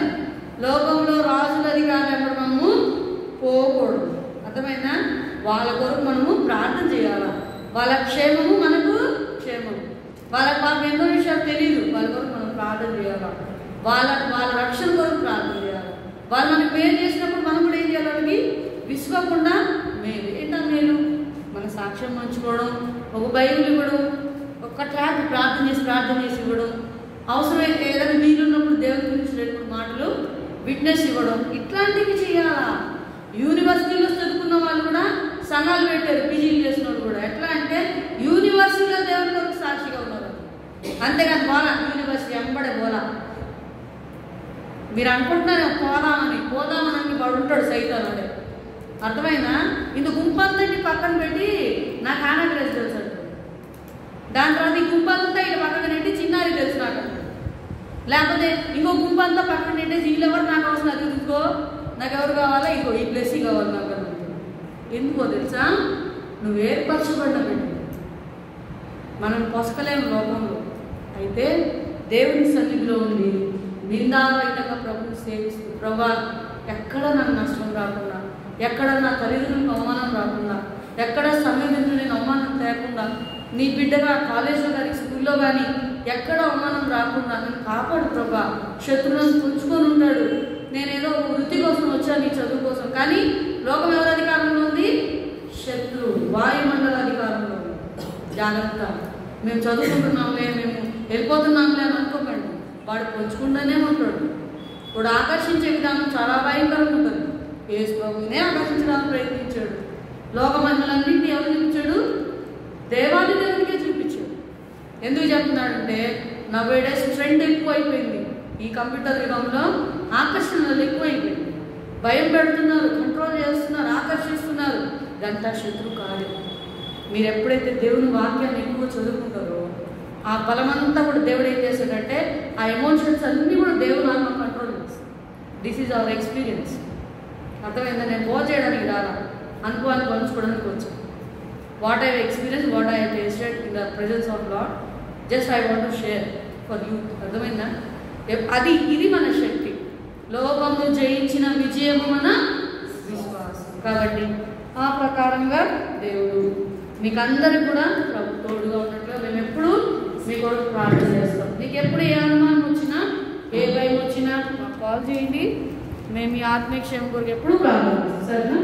లోకంలో రాజుల అధికారులు ఎప్పుడు మనము పోకూడదు. అర్థమైందా? వాళ్ళ కొరకు మనము ప్రార్థన చేయాలా. వాళ్ళ క్షేమము మనకు క్షేమము. వాళ్ళకి ఎన్నో విషయాలు తెలియదు, వాళ్ళ కొరకు మనం ప్రార్థన చేయాలా. వాళ్ళ రక్షణ కొరకు ప్రార్థన చేయాలి. వాళ్ళు మనకు మేలు చేసినప్పుడు మనం కూడా ఏం చేయాలి? వాళ్ళకి విసుకోకుండా మేలు. ఏంటా మేలు? మన సాక్ష్యం పంచుకోవడం, ఒక బైబిల్ ఇవ్వడం, ఒక ట్రాక్ ప్రార్థన చేసి ఇవ్వడం, అవసరమైతే ఏదైనా వీలున్నప్పుడు దేవుని గురించి 2-3 మాటలు విట్నెస్ ఇవ్వడం, ఇట్లాంటివి చేయాలా. యూనివర్సిటీలో చదువుకున్న వాళ్ళు కూడా సంఘాలు పెట్టారు, పీజీలు చేసిన వాళ్ళు కూడా. ఎట్లా అంటే యూనివర్సిటీలో దేవుని కొరకు సాక్షిగా ఉన్నారు. అంతేగాని బోలా యూనివర్సిటీ ఎంబడే బోలా. మీరు అనుకుంటున్నారు పోదామని వాడు ఉంటాడు సైతాన్ అంటే. అర్థమైనా? ఇంత గుంపంతటి పక్కన పెట్టి నాకు ఆనా డ్రెస్ తెలుసు అంటాడు. దాని తర్వాత ఈ గుంపంతా ఇక పక్కన పెట్టి చిన్నారి తెలుసు నాకు అంటాడు. లేకపోతే ఇంకో గుంపంతా పక్కన పెట్టేసి వీళ్ళెవరు నాకు అవసరం, అది ఇంకో నాకు ఎవరు కావాలా, ఇంకో ఈ బ్లెస్సింగ్ కావాలి నాకు అని. ఎందుకో తెలుసా? నువ్వు ఏర్పరచబడిన పెట్టు. మనం పొసకలేము లోకంలో. అయితే దేవుని సన్నిధిలో ఉండి నిందారహితంగా ప్రభుని సేవిస్తూ, ప్రభా ఎక్కడ నాకు నష్టం రాకుండా, ఎక్కడ నా తల్లిదండ్రులకు అవమానం రాకుండా, ఎక్కడ సమయంలో నేను అవమానం తేకుండా, నీ బిడ్డగా కాలేజీలో కానీ స్కూల్లో కానీ ఎక్కడ అవమానం రాకుండా నేను కాపాడు ప్రభా. శత్రువులను పుంజుకొని ఉంటాడు. నేనేదో వృత్తి కోసం వచ్చాను, నీ చదువు కోసం. కానీ లోకం ఎవరి అధికారంలో ఉంది? శత్రువు, వాయుమండల అధికారంలో ఉంది. జాగ్రత్త. మేము చదువుకుంటున్నాంలే, మేము వెళ్ళిపోతున్నాంలే అని అనుకోకండి. వాడు పొంచుకుంటూనే ఉంటాడు. వాడు ఆకర్షించే విధానం చాలా భయంకరంగా ఉంటుంది. యేసు ప్రభువునే ఆకర్షించడానికి ప్రయత్నించాడు. లోకమహిమలన్నింటినీ ఎవరు చూపించాడు? దేవాది దేవునికే చూపించాడు. ఎందుకు చెప్తున్నాడంటే నవేడేస్ ట్రెండ్ ఎక్కువ అయిపోయింది. ఈ కంప్యూటర్ యుగంలో ఆకర్షణలు ఎక్కువైపోయింది. భయం పెడుతున్నారు, కంట్రోల్ చేస్తున్నారు, ఆకర్షిస్తున్నారు. ఇదంతా శత్రు కార్యం. మీరు ఎప్పుడైతే దేవుని వాక్యాన్ని ఎక్కువ చదువుకుంటారో ఆ బలమంతా కూడా దేవుడు ఏం చేస్తాడంటే ఆ ఎమోషన్స్ అన్నీ కూడా దేవుడు ఆత్మ కంట్రోల్ చేస్తాడు. This is our experience. అర్థమైందా? నేను బోర్ చేయడానికి రాలా, అనుభవాన్ని పంచుకోవడానికి వచ్చాను. What I experience, what I tasted in the presence of lord, just I want to share for you. అర్థమైందా? ఇది మన శక్తి. లోకము జయించిన విజయము మన విశ్వాసం. కాబట్టి ఆ ప్రకారంగా దేవుడు మీకు అందరికి కూడా ప్రభు తోడుగా ఉన్నట్లుగా మేము ఎప్పుడు మీ కొరకు ప్రార్థన చేస్తాం. మీకు ఎప్పుడు ఏ అనుమానం వచ్చినా, ఏ భయం వచ్చినా మాకు కాల్ చేయండి. మేము మీ ఆత్మీయక్షేమం కొరకు ఎప్పుడు ప్రార్థన చేస్తాం. సరేనా?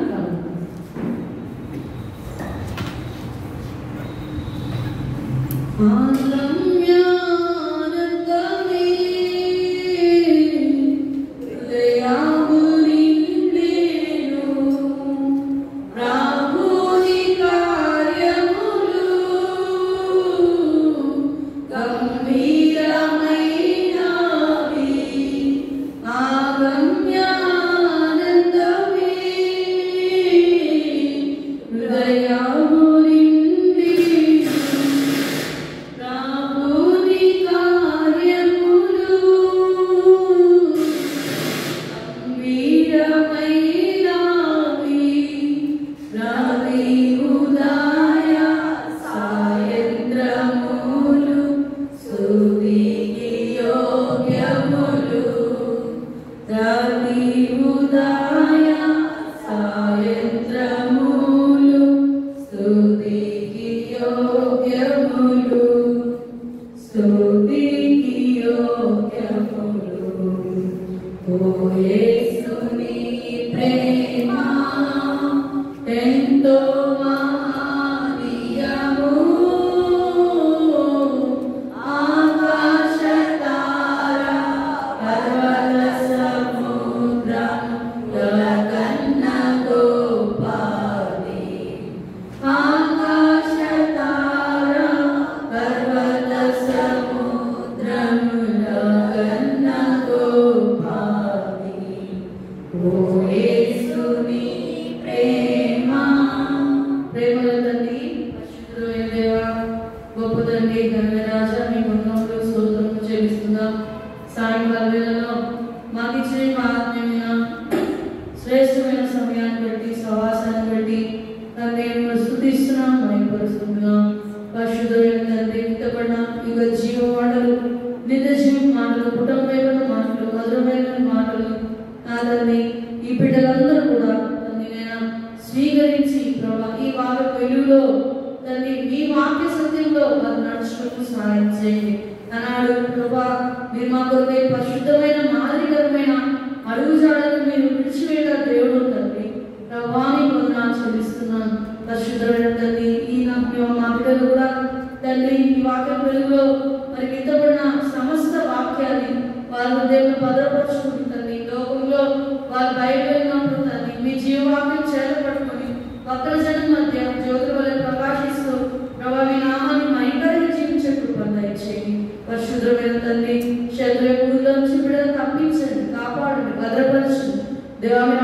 శత్రువుల నుంచి బిడ్డను తప్పించండి, కాపాడండి, భద్రపరచండి. దేవా మీరు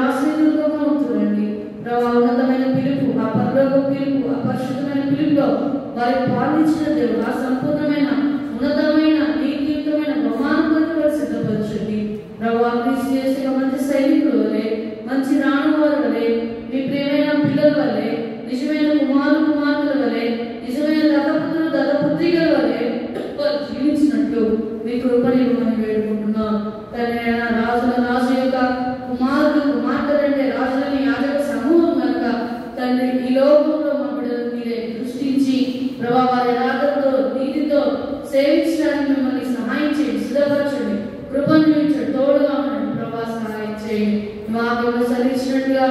సేవించడానికి మిమ్మల్ని సహాయం చేయండి, సిద్ధపరచండి, కృపను చూపించండి, తోడుగా ఉండండి ప్రభా, సహాయం చేయండి. వాక్యం సరించినట్టుగా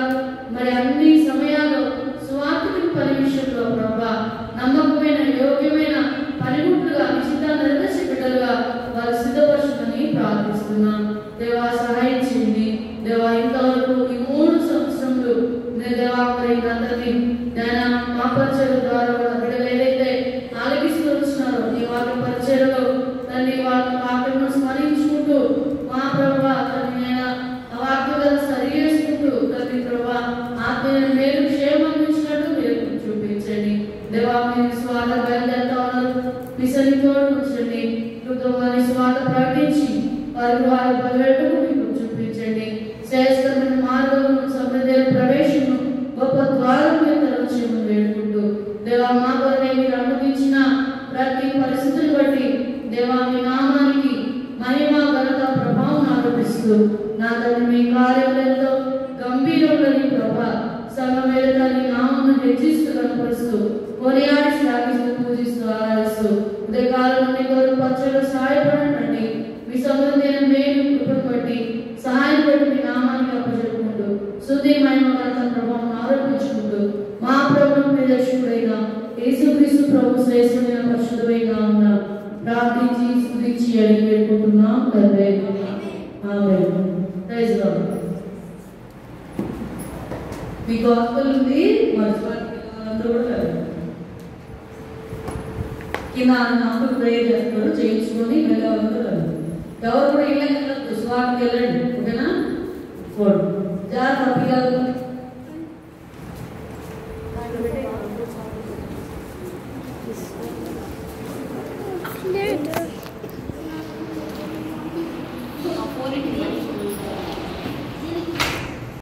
మరి అన్ని సమయాల్లో స్వార్థకి పని విషయంలో ప్రభా నమ్మకమైన యోగ్యమైన పనిముట్లుగా నిశ్చితాన్ని నెరవేర్చే బిడ్డలుగా వారు సిద్ధపరచుకొని ప్రార్థిస్తున్నాం. దేవా సహాయం చేయండి. దేవా ఇంతవరకు ఈ 3 సంవత్సరములు దేవా మరి అందరినీ మా పరిచయం ద్వారా బిడ్డలు ఏదైతే ఆలకిస్తూ వచ్చినారో ఈ వాక్య పరిచయలో తల్లి వాళ్ళ వాక్యము స్మరించుకుంటూ మా ప్రభా తల్లి ఆ వాక్యం సరి చేసుకుంటూ తల్లి ప్రభా ఆత్మీయ మేలు క్షేమం ఇచ్చినట్టు మీరు చూపించండి. దేవా మీరు స్వార్థ బయలుదేరుతా ఉన్నారు, మీ సన్నిధితో ఉంచండి. వారి స్వార్థ ప్రకటించి వారి బయటకు మీకు చూపించండి. శ్రేష్టమైన మార్గము సమృద్ధి ప్రవేశము గొప్ప ద్వారం మీద తెరవమని వేడుకుంటూ దేవా మా కొరకే మీరు అనుమతించిన ప్రతి పరిస్థితిని బట్టి దేవా మీ నామానికి మహిమ ఘనత ప్రభావం ఆరోపిస్తూ నా తల్లి మీ కార్యాలయంలో గంభీరమైన ప్రభా సంఘం మీద తల్లి నామను హెచ్చిస్తూ కనపరుస్తూ కొనియాడి శ్లాఘిస్తూ పూజిస్తూ ఆరాధిస్తూ ఉదయకాలం నుండి గౌరవ పచ్చలో సహాయపడండి. మీ సమృద్ధి మేలు కృపను బట్టి సహాయం బట్టి మీ నామానికి అప్పచెప్పుకుంటూ శుద్ధి మహిమ ఘనత ప్రభావం ఆరోపించుకుంటూ మా ప్రభువు ప్రదర్శకుడైన యేసుక్రీస్తు ప్రభు శ్రేష్టమైన పరిశుద్ధమైన ఉన్న ప్రార్థించి స్తుతించి అడిగి వేడుకుంటున్నాం తండ్రి. ఆమేన్. Praise Lord. మీకు ఆకలి ఉంది అందరూ కూడా కింద అప్పుడు ప్రేయర్ చేస్తారు, చేయించుకొని వెళ్ళాలందరూ ఎవరు కూడా ఇళ్ళకి వెళ్ళదు, స్వామికి వెళ్ళండి. ఓకేనా? జాగ్రత్త పిల్లలు